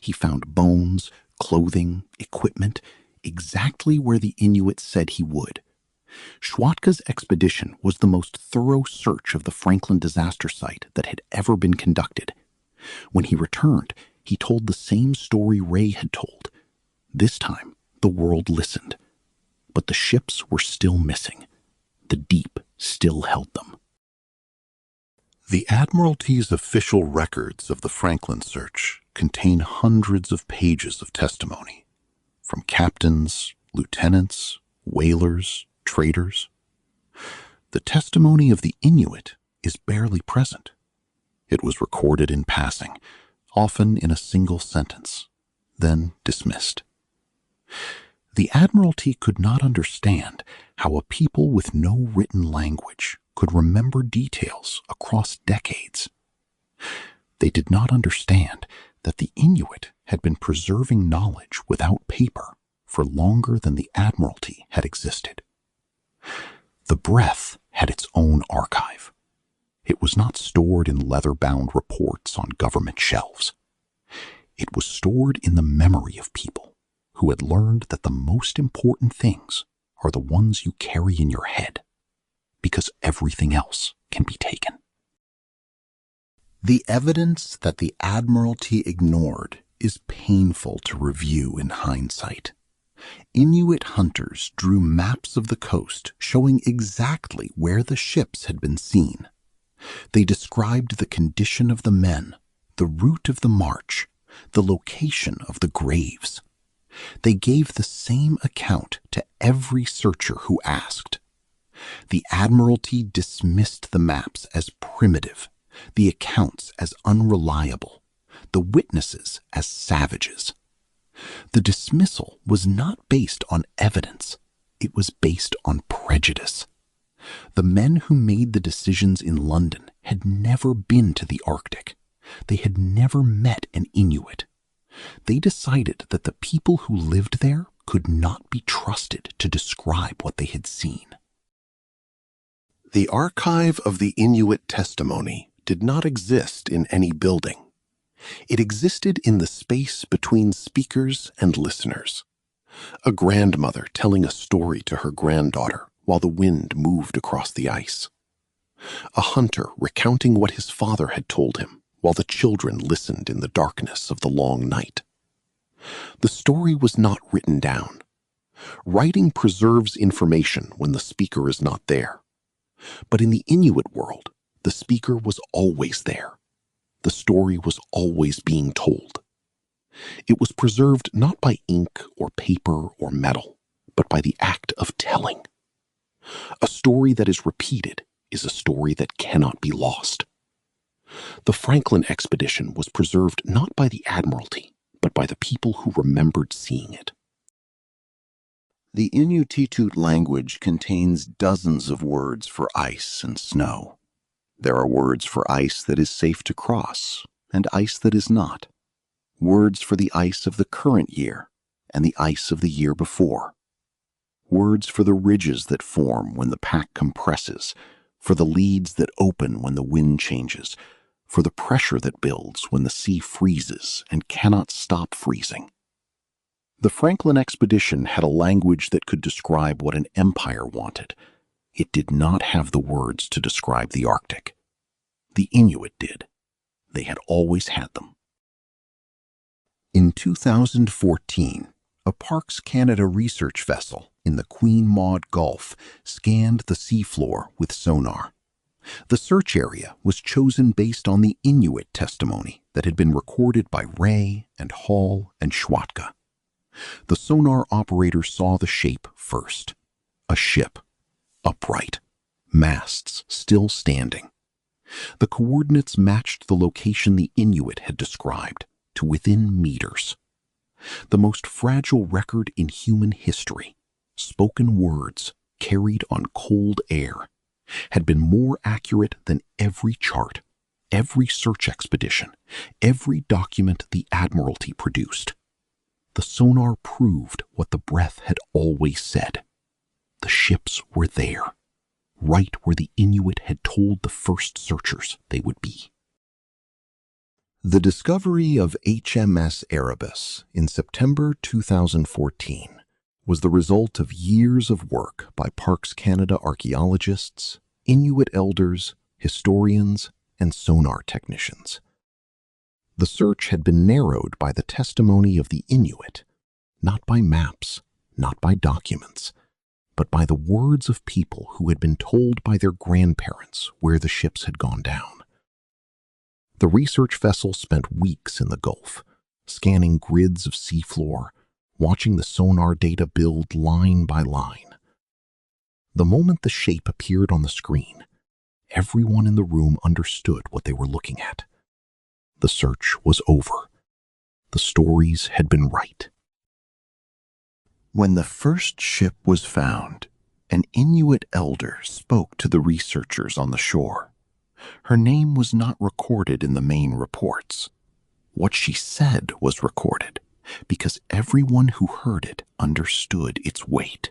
He found bones, clothing, equipment, exactly where the Inuit said he would. Schwatka's expedition was the most thorough search of the Franklin disaster site that had ever been conducted. When he returned, he told the same story Ray had told. This time, the world listened. But the ships were still missing. The deep still held them. The Admiralty's official records of the Franklin search contain hundreds of pages of testimony, from captains, lieutenants, whalers, traders. The testimony of the Inuit is barely present. It was recorded in passing, often in a single sentence, then dismissed. The Admiralty could not understand how a people with no written language could remember details across decades. They did not understand that the Inuit had been preserving knowledge without paper for longer than the Admiralty had existed. The breath had its own archive. It was not stored in leather-bound reports on government shelves. It was stored in the memory of people who had learned that the most important things are the ones you carry in your head, because everything else can be taken. The evidence that the Admiralty ignored is painful to review in hindsight. Inuit hunters drew maps of the coast showing exactly where the ships had been seen. They described the condition of the men, the route of the march, the location of the graves. They gave the same account to every searcher who asked. The Admiralty dismissed the maps as primitive, the accounts as unreliable, the witnesses as savages. The dismissal was not based on evidence. It was based on prejudice. The men who made the decisions in London had never been to the Arctic. They had never met an Inuit. They decided that the people who lived there could not be trusted to describe what they had seen. The archive of the Inuit testimony did not exist in any building. It existed in the space between speakers and listeners. A grandmother telling a story to her granddaughter while the wind moved across the ice. A hunter recounting what his father had told him while the children listened in the darkness of the long night. The story was not written down. Writing preserves information when the speaker is not there. But in the Inuit world, the speaker was always there. The story was always being told. It was preserved not by ink or paper or metal, but by the act of telling. A story that is repeated is a story that cannot be lost. The Franklin expedition was preserved not by the Admiralty, but by the people who remembered seeing it. The Inuit language contains dozens of words for ice and snow. There are words for ice that is safe to cross and ice that is not. Words for the ice of the current year and the ice of the year before. Words for the ridges that form when the pack compresses, for the leads that open when the wind changes, for the pressure that builds when the sea freezes and cannot stop freezing. The Franklin expedition had a language that could describe what an empire wanted. It did not have the words to describe the Arctic. The Inuit did. They had always had them. In 2014, a Parks Canada research vessel in the Queen Maud Gulf scanned the seafloor with sonar. The search area was chosen based on the Inuit testimony that had been recorded by Ray and Hall and Schwatka. The sonar operator saw the shape first. A ship, upright, masts still standing. The coordinates matched the location the Inuit had described to within meters. The most fragile record in human history, spoken words carried on cold air, had been more accurate than every chart, every search expedition, every document the Admiralty produced. The sonar proved what the breath had always said. The ships were there, right where the Inuit had told the first searchers they would be. The discovery of HMS Erebus in September 2014 was the result of years of work by Parks Canada archaeologists, Inuit elders, historians, and sonar technicians. The search had been narrowed by the testimony of the Inuit, not by maps, not by documents, but by the words of people who had been told by their grandparents where the ships had gone down. The research vessel spent weeks in the Gulf, scanning grids of seafloor, watching the sonar data build line by line. The moment the shape appeared on the screen, everyone in the room understood what they were looking at. The search was over. The stories had been right. When the first ship was found, an Inuit elder spoke to the researchers on the shore. Her name was not recorded in the main reports. What she said was recorded, because everyone who heard it understood its weight.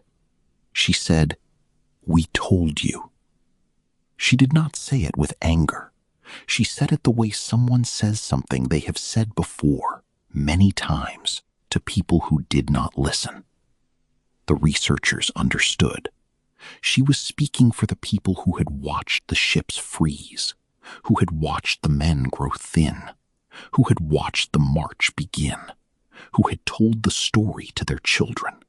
She said, "We told you." She did not say it with anger. She said it the way someone says something they have said before, many times, to people who did not listen. The researchers understood. She was speaking for the people who had watched the ships freeze, who had watched the men grow thin, who had watched the march begin, who had told the story to their children.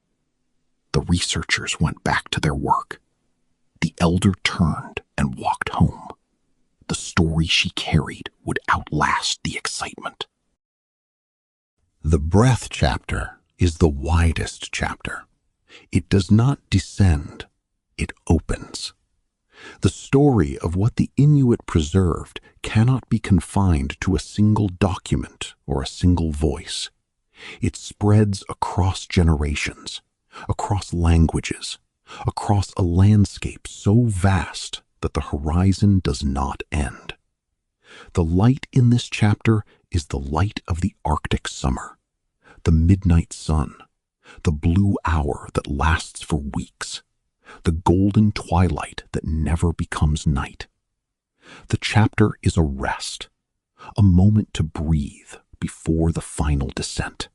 The researchers went back to their work. The elder turned and walked home. The story she carried would outlast the excitement. The breath chapter is the widest chapter. It does not descend, it opens. The story of what the Inuit preserved cannot be confined to a single document or a single voice. It spreads across generations, across languages, across a landscape so vast that the horizon does not end. The light in this chapter is the light of the Arctic summer, the midnight sun, the blue hour that lasts for weeks, the golden twilight that never becomes night. The chapter is a rest, a moment to breathe before the final descent.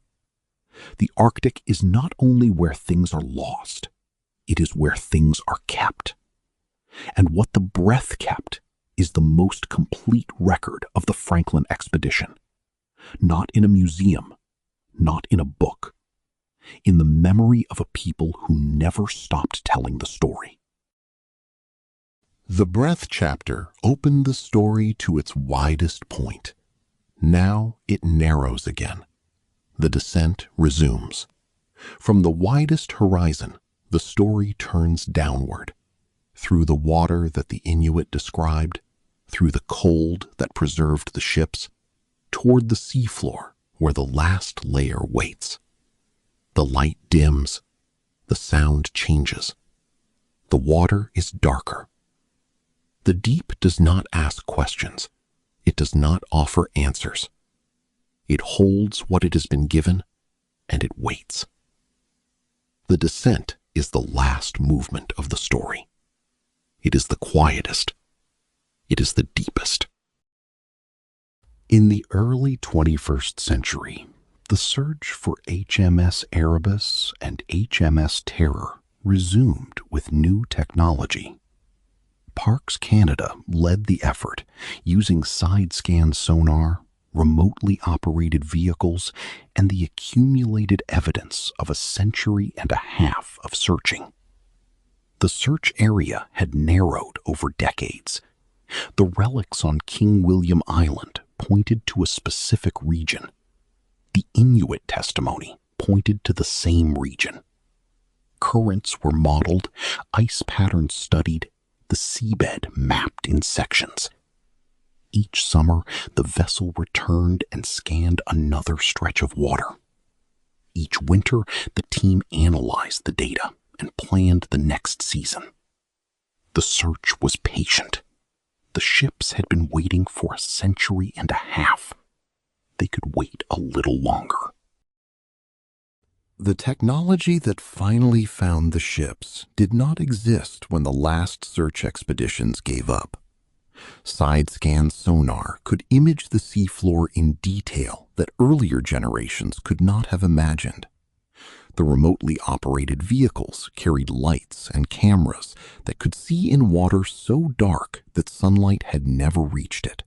The Arctic is not only where things are lost, it is where things are kept. And what the breath kept is the most complete record of the Franklin expedition. Not in a museum, not in a book. in the memory of a people who never stopped telling the story. The breath chapter opened the story to its widest point. Now it narrows again. The descent resumes. From the widest horizon, the story turns downward, through the water that the Inuit described, through the cold that preserved the ships, toward the seafloor where the last layer waits. The light dims. The sound changes. The water is darker. The deep does not ask questions. It does not offer answers. It holds what it has been given, and it waits. The descent is the last movement of the story. It is the quietest. It is the deepest. In the early 21st century, the search for HMS Erebus and HMS Terror resumed with new technology. Parks Canada led the effort, using side-scan sonar, remotely operated vehicles, and the accumulated evidence of a century and a half of searching. The search area had narrowed over decades. The relics on King William Island pointed to a specific region. The Inuit testimony pointed to the same region. Currents were modeled, ice patterns studied, the seabed mapped in sections. Each summer, the vessel returned and scanned another stretch of water. Each winter, the team analyzed the data and planned the next season. The search was patient. The ships had been waiting for a century and a half. They could wait a little longer. The technology that finally found the ships did not exist when the last search expeditions gave up. Side-scan sonar could image the seafloor in detail that earlier generations could not have imagined. The remotely operated vehicles carried lights and cameras that could see in water so dark that sunlight had never reached it.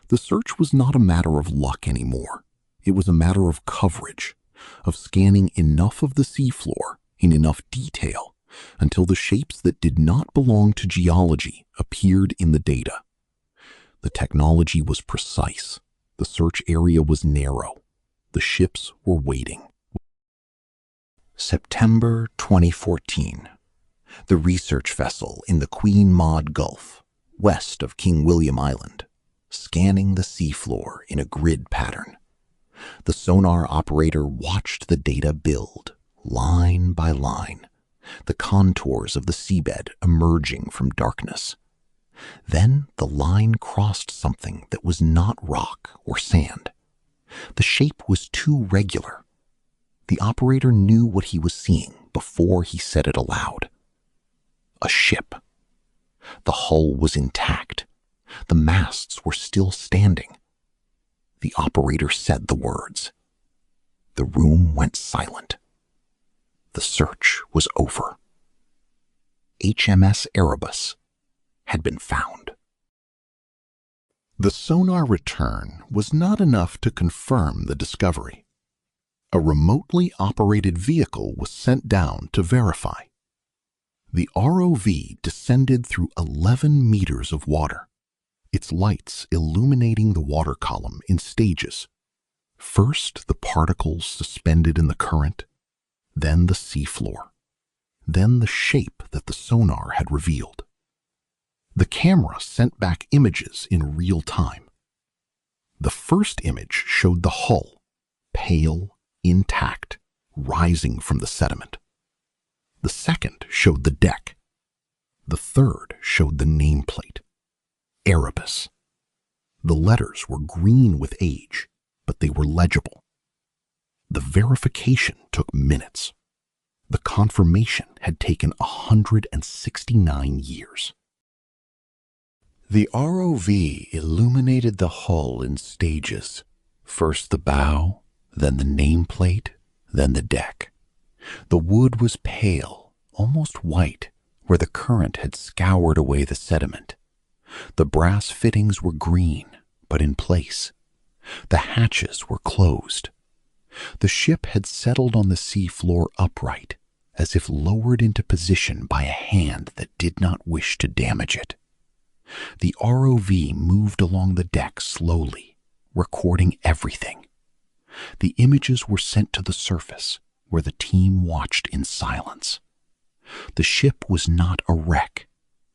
The search was not a matter of luck anymore. It was a matter of coverage, of scanning enough of the seafloor in enough detail until the shapes that did not belong to geology appeared in the data. The technology was precise. The search area was narrow. The ships were waiting. September 2014. The research vessel in the Queen Maud Gulf, west of King William Island, scanning the seafloor in a grid pattern. The sonar operator watched the data build, line by line, the contours of the seabed emerging from darkness. Then the line crossed something that was not rock or sand. The shape was too regular. The operator knew what he was seeing before he said it aloud. A ship. The hull was intact. The masts were still standing. The operator said the words. The room went silent. The search was over. HMS Erebus had been found. The sonar return was not enough to confirm the discovery. A remotely operated vehicle was sent down to verify. The ROV descended through 11 meters of water, its lights illuminating the water column in stages. First, the particles suspended in the current, then the seafloor, then the shape that the sonar had revealed. The camera sent back images in real time. The first image showed the hull, pale, intact, rising from the sediment. The second showed the deck. The third showed the nameplate, Erebus. The letters were green with age, but they were legible. The verification took minutes. The confirmation had taken 169 years. The ROV illuminated the hull in stages. First the bow, then the nameplate, then the deck. The wood was pale, almost white, where the current had scoured away the sediment. The brass fittings were green, but in place. The hatches were closed. The ship had settled on the seafloor upright, as if lowered into position by a hand that did not wish to damage it. The ROV moved along the deck slowly, recording everything. The images were sent to the surface, where the team watched in silence. The ship was not a wreck.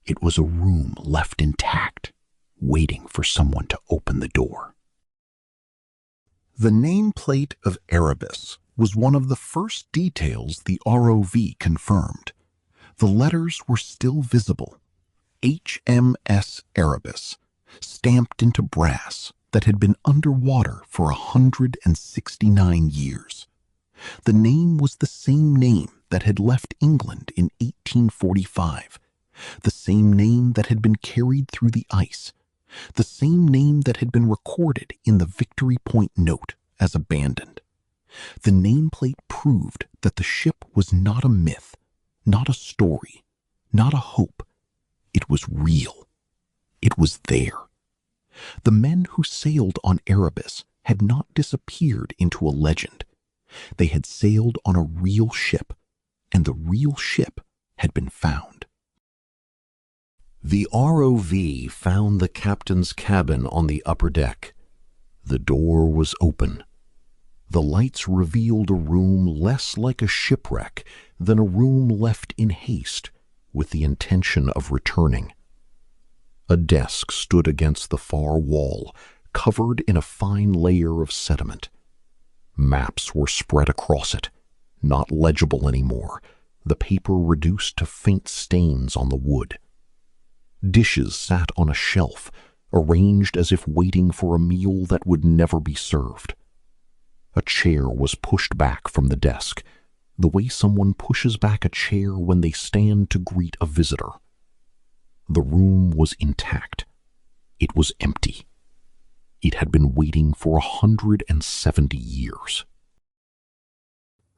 It was a room left intact, waiting for someone to open the door. The nameplate of Erebus was one of the first details the ROV confirmed. The letters were still visible. HMS Erebus, stamped into brass that had been underwater for 169 years. The name was the same name that had left England in 1845, the same name that had been carried through the ice, the same name that had been recorded in the Victory Point note as abandoned. The nameplate proved that the ship was not a myth, not a story, not a hope. It was real. It was there. The men who sailed on Erebus had not disappeared into a legend. They had sailed on a real ship, and the real ship had been found. The ROV found the captain's cabin on the upper deck. The door was open. The lights revealed a room less like a shipwreck than a room left in haste with the intention of returning. A desk stood against the far wall, covered in a fine layer of sediment. Maps were spread across it, not legible anymore, the paper reduced to faint stains on the wood. Dishes sat on a shelf, arranged as if waiting for a meal that would never be served. A chair was pushed back from the desk, the way someone pushes back a chair when they stand to greet a visitor. The room was intact. It was empty. It had been waiting for 170 years.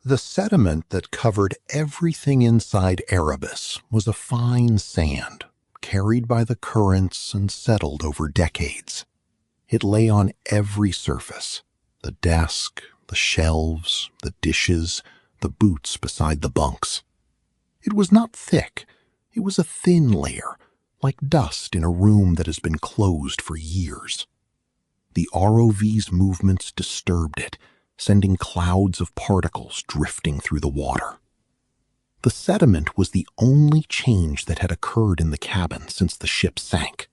The sediment that covered everything inside Erebus was a fine sand, carried by the currents and settled over decades. It lay on every surface: the desk, the shelves, the dishes, the boots beside the bunks. It was not thick. It was a thin layer, like dust in a room that has been closed for years. The ROV's movements disturbed it, sending clouds of particles drifting through the water. The sediment was the only change that had occurred in the cabin since the ship sank.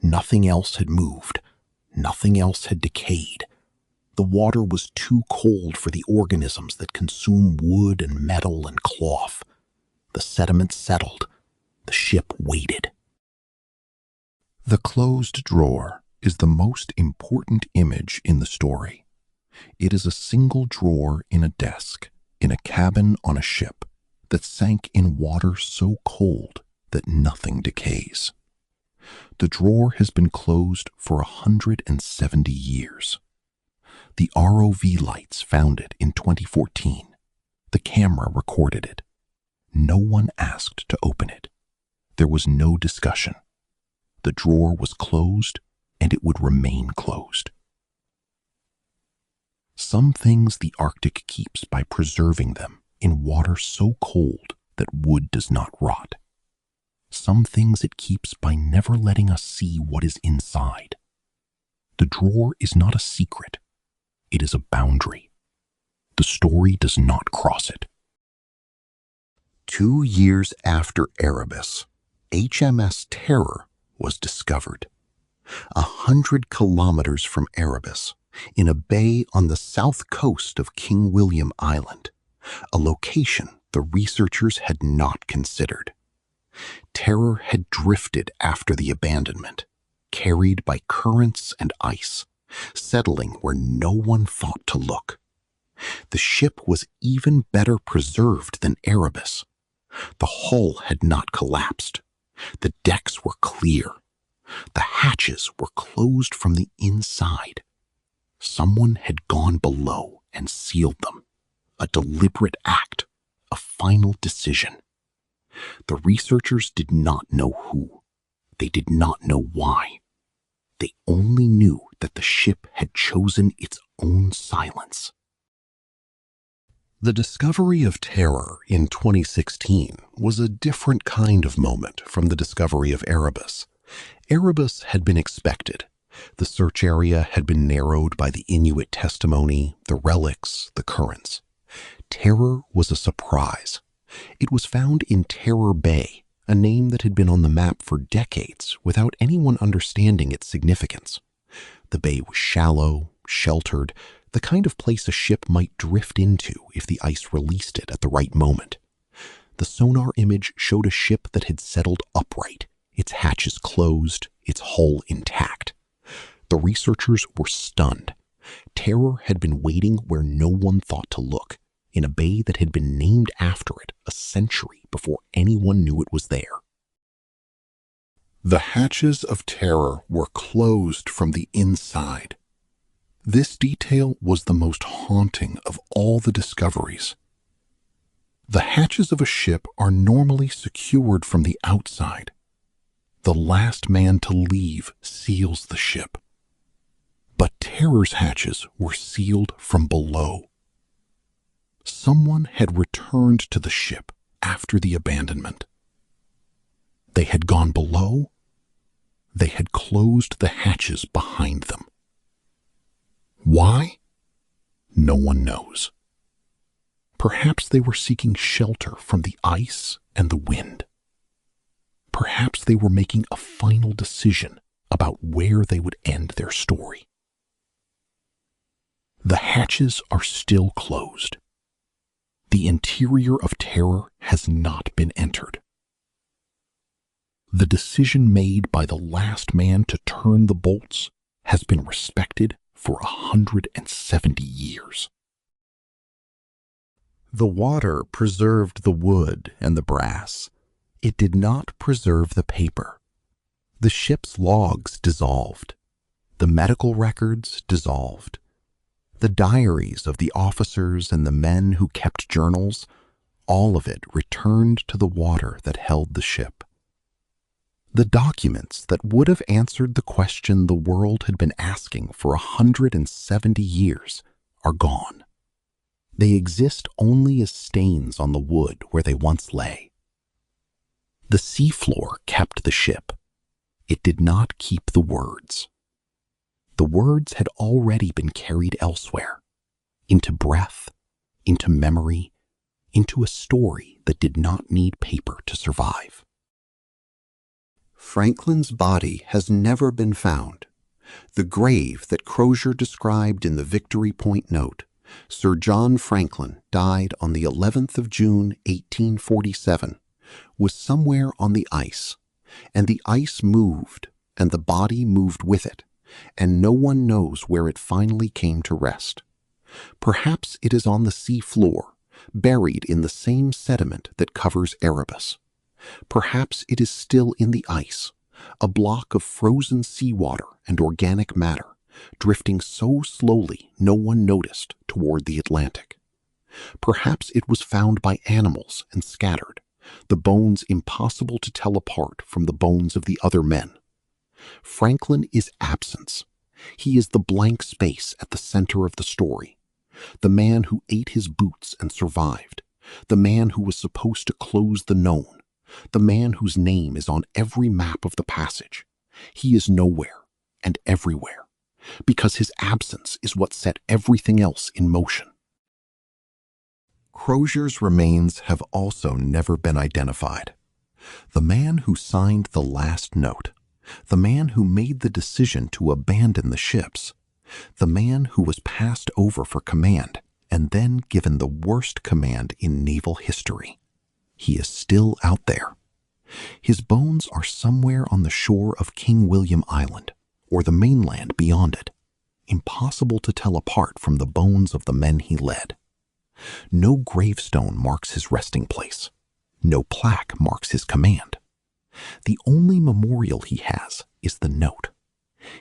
Nothing else had moved. Nothing else had decayed. The water was too cold for the organisms that consume wood and metal and cloth. The sediment settled. The ship waited. The closed drawer is the most important image in the story. It is a single drawer in a desk, in a cabin on a ship, that sank in water so cold that nothing decays. The drawer has been closed for 170 years. The ROV lights found it in 2014. The camera recorded it. No one asked to open it. There was no discussion. The drawer was closed, and it would remain closed. Some things the Arctic keeps by preserving them in water so cold that wood does not rot. Some things it keeps by never letting us see what is inside. The drawer is not a secret. It is a boundary. The story does not cross it. 2 years after Erebus, HMS Terror was discovered. 100 kilometers from Erebus, in a bay on the south coast of King William Island, a location the researchers had not considered. Terror had drifted after the abandonment, carried by currents and ice, settling where no one thought to look. The ship was even better preserved than Erebus. The hull had not collapsed. The decks were clear. The hatches were closed from the inside. Someone had gone below and sealed them. A deliberate act, a final decision. The researchers did not know who. They did not know why. They only knew that the ship had chosen its own silence. The discovery of Terror in 2016 was a different kind of moment from the discovery of Erebus. Erebus had been expected. The search area had been narrowed by the Inuit testimony, the relics, the currents. Terror was a surprise. It was found in Terror Bay, a name that had been on the map for decades without anyone understanding its significance. The bay was shallow, sheltered, the kind of place a ship might drift into if the ice released it at the right moment. The sonar image showed a ship that had settled upright, its hatches closed, its hull intact. The researchers were stunned. Terror had been waiting where no one thought to look, in a bay that had been named after it a century before anyone knew it was there. The hatches of Terror were closed from the inside. This detail was the most haunting of all the discoveries. The hatches of a ship are normally secured from the outside. The last man to leave seals the ship. But Terror's hatches were sealed from below. Someone had returned to the ship after the abandonment. They had gone below. They had closed the hatches behind them. Why? No one knows. Perhaps they were seeking shelter from the ice and the wind. Perhaps they were making a final decision about where they would end their story. The hatches are still closed. The interior of Terror has not been entered. The decision made by the last man to turn the bolts has been respected for 170 years. The water preserved the wood and the brass. It did not preserve the paper. The ship's logs dissolved. The medical records dissolved. The diaries of the officers and the men who kept journals, all of it returned to the water that held the ship. The documents that would have answered the question the world had been asking for 170 years are gone. They exist only as stains on the wood where they once lay. The seafloor kept the ship. It did not keep the words. The words had already been carried elsewhere, into breath, into memory, into a story that did not need paper to survive. Franklin's body has never been found. The grave that Crozier described in the Victory Point note, Sir John Franklin died on the 11th of June, 1847, was somewhere on the ice, and the ice moved, and the body moved with it, and no one knows where it finally came to rest. Perhaps it is on the sea floor, buried in the same sediment that covers Erebus. Perhaps it is still in the ice, a block of frozen seawater and organic matter, drifting so slowly no one noticed toward the Atlantic. Perhaps it was found by animals and scattered, the bones impossible to tell apart from the bones of the other men. Franklin is absence. He is the blank space at the center of the story. The man who ate his boots and survived. The man who was supposed to close the known. The man whose name is on every map of the passage. He is nowhere and everywhere, because his absence is what set everything else in motion. Crozier's remains have also never been identified. The man who signed the last note, the man who made the decision to abandon the ships, the man who was passed over for command and then given the worst command in naval history. He is still out there. His bones are somewhere on the shore of King William Island, or the mainland beyond it, impossible to tell apart from the bones of the men he led. No gravestone marks his resting place. No plaque marks his command. The only memorial he has is the note.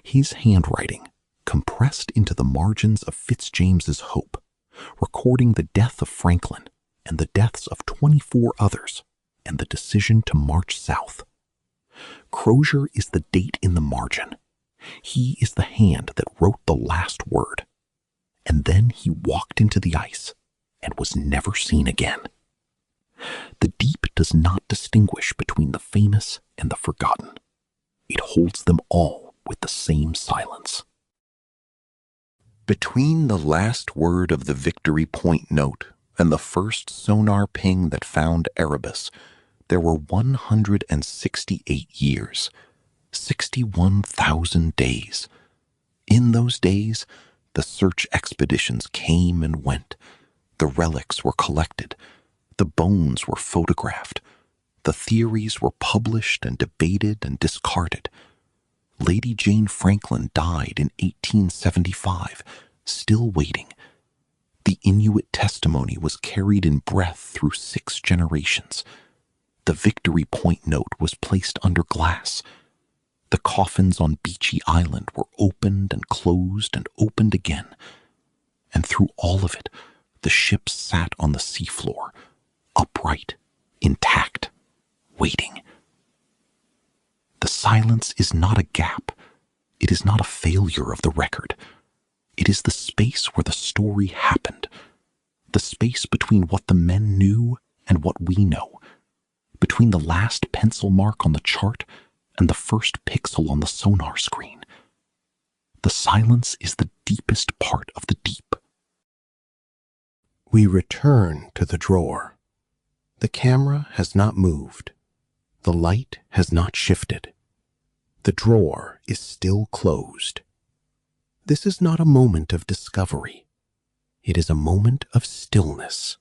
His handwriting, compressed into the margins of Fitzjames's Hope, recording the death of Franklin and the deaths of 24 others, and the decision to march south. Crozier is the date in the margin. He is the hand that wrote the last word. And then he walked into the ice, and was never seen again. The deep does not distinguish between the famous and the forgotten. It holds them all with the same silence. Between the last word of the Victory Point note and the first sonar ping that found Erebus, there were 168 years, 61,000 days. In those days, the search expeditions came and went. The relics were collected. The bones were photographed. The theories were published and debated and discarded. Lady Jane Franklin died in 1875, still waiting. The Inuit testimony was carried in breath through 6 generations. The Victory Point note was placed under glass. The coffins on Beachy Island were opened and closed and opened again. And through all of it, the ship sat on the seafloor, upright, intact, waiting. The silence is not a gap. It is not a failure of the record. It is the space where the story happened, the space between what the men knew and what we know, between the last pencil mark on the chart and the first pixel on the sonar screen. The silence is the deepest part of the deep. We return to the drawer. The camera has not moved. The light has not shifted. The drawer is still closed. This is not a moment of discovery. It is a moment of stillness.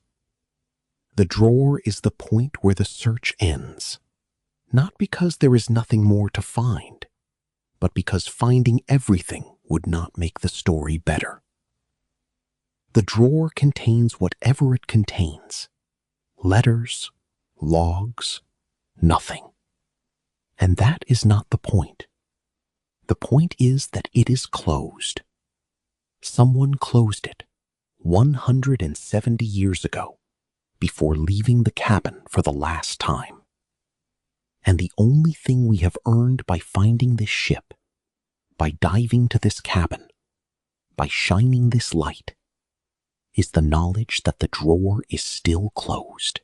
The drawer is the point where the search ends, not because there is nothing more to find, but because finding everything would not make the story better. The drawer contains whatever it contains: letters, logs, nothing. And that is not the point. The point is that it is closed. Someone closed it 170 years ago, before leaving the cabin for the last time. And the only thing we have earned by finding this ship, by diving to this cabin, by shining this light, is the knowledge that the drawer is still closed,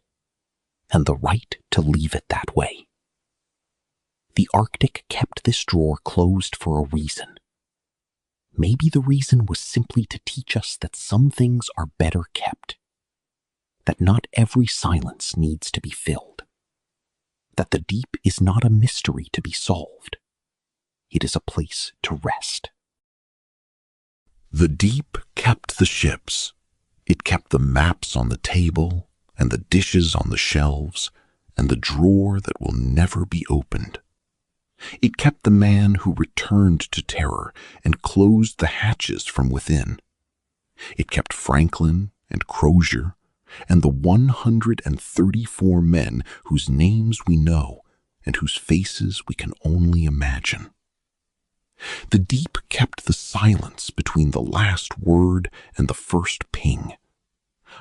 and the right to leave it that way. The Arctic kept this drawer closed for a reason. Maybe the reason was simply to teach us that some things are better kept, that not every silence needs to be filled, that the deep is not a mystery to be solved. It is a place to rest. The deep kept the ships. It kept the maps on the table, and the dishes on the shelves, and the drawer that will never be opened. It kept the man who returned to terror and closed the hatches from within. It kept Franklin and Crozier and the 134 men whose names we know and whose faces we can only imagine. The deep kept the silence between the last word and the first ping,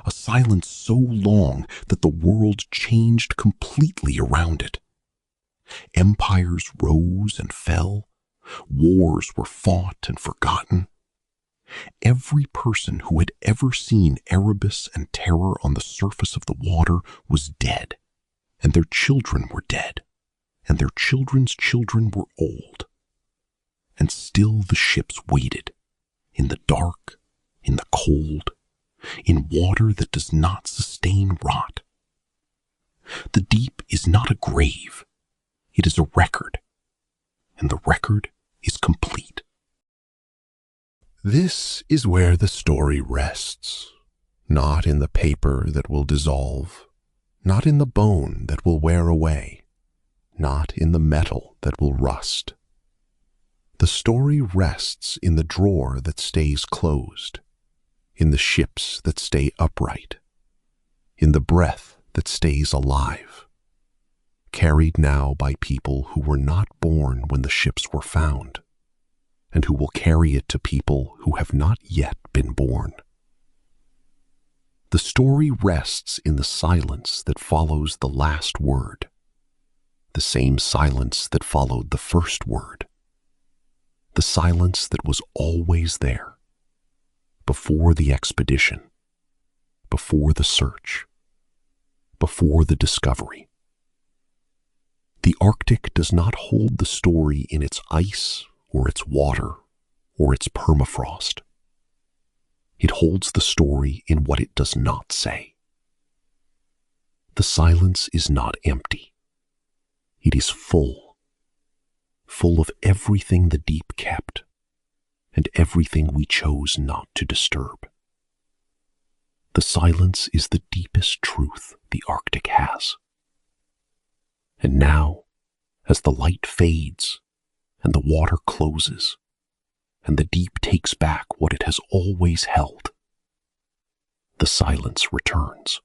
a silence so long that the world changed completely around it. Empires rose and fell. Wars were fought and forgotten. Every person who had ever seen Erebus and terror on the surface of the water was dead, and their children were dead, and their children's children were old. And still the ships waited, in the dark, in the cold, in water that does not sustain rot. The deep is not a grave. It is a record, and the record is complete. This is where the story rests, not in the paper that will dissolve, not in the bone that will wear away, not in the metal that will rust. The story rests in the drawer that stays closed, in the ships that stay upright, in the breath that stays alive, carried now by people who were not born when the ships were found, and who will carry it to people who have not yet been born. The story rests in the silence that follows the last word, the same silence that followed the first word, the silence that was always there, before the expedition, before the search, before the discovery. The Arctic does not hold the story in its ice or its water or its permafrost. It holds the story in what it does not say. The silence is not empty. It is full, full of everything the deep kept and everything we chose not to disturb. The silence is the deepest truth the Arctic has. And now, as the light fades and the water closes and the deep takes back what it has always held, the silence returns.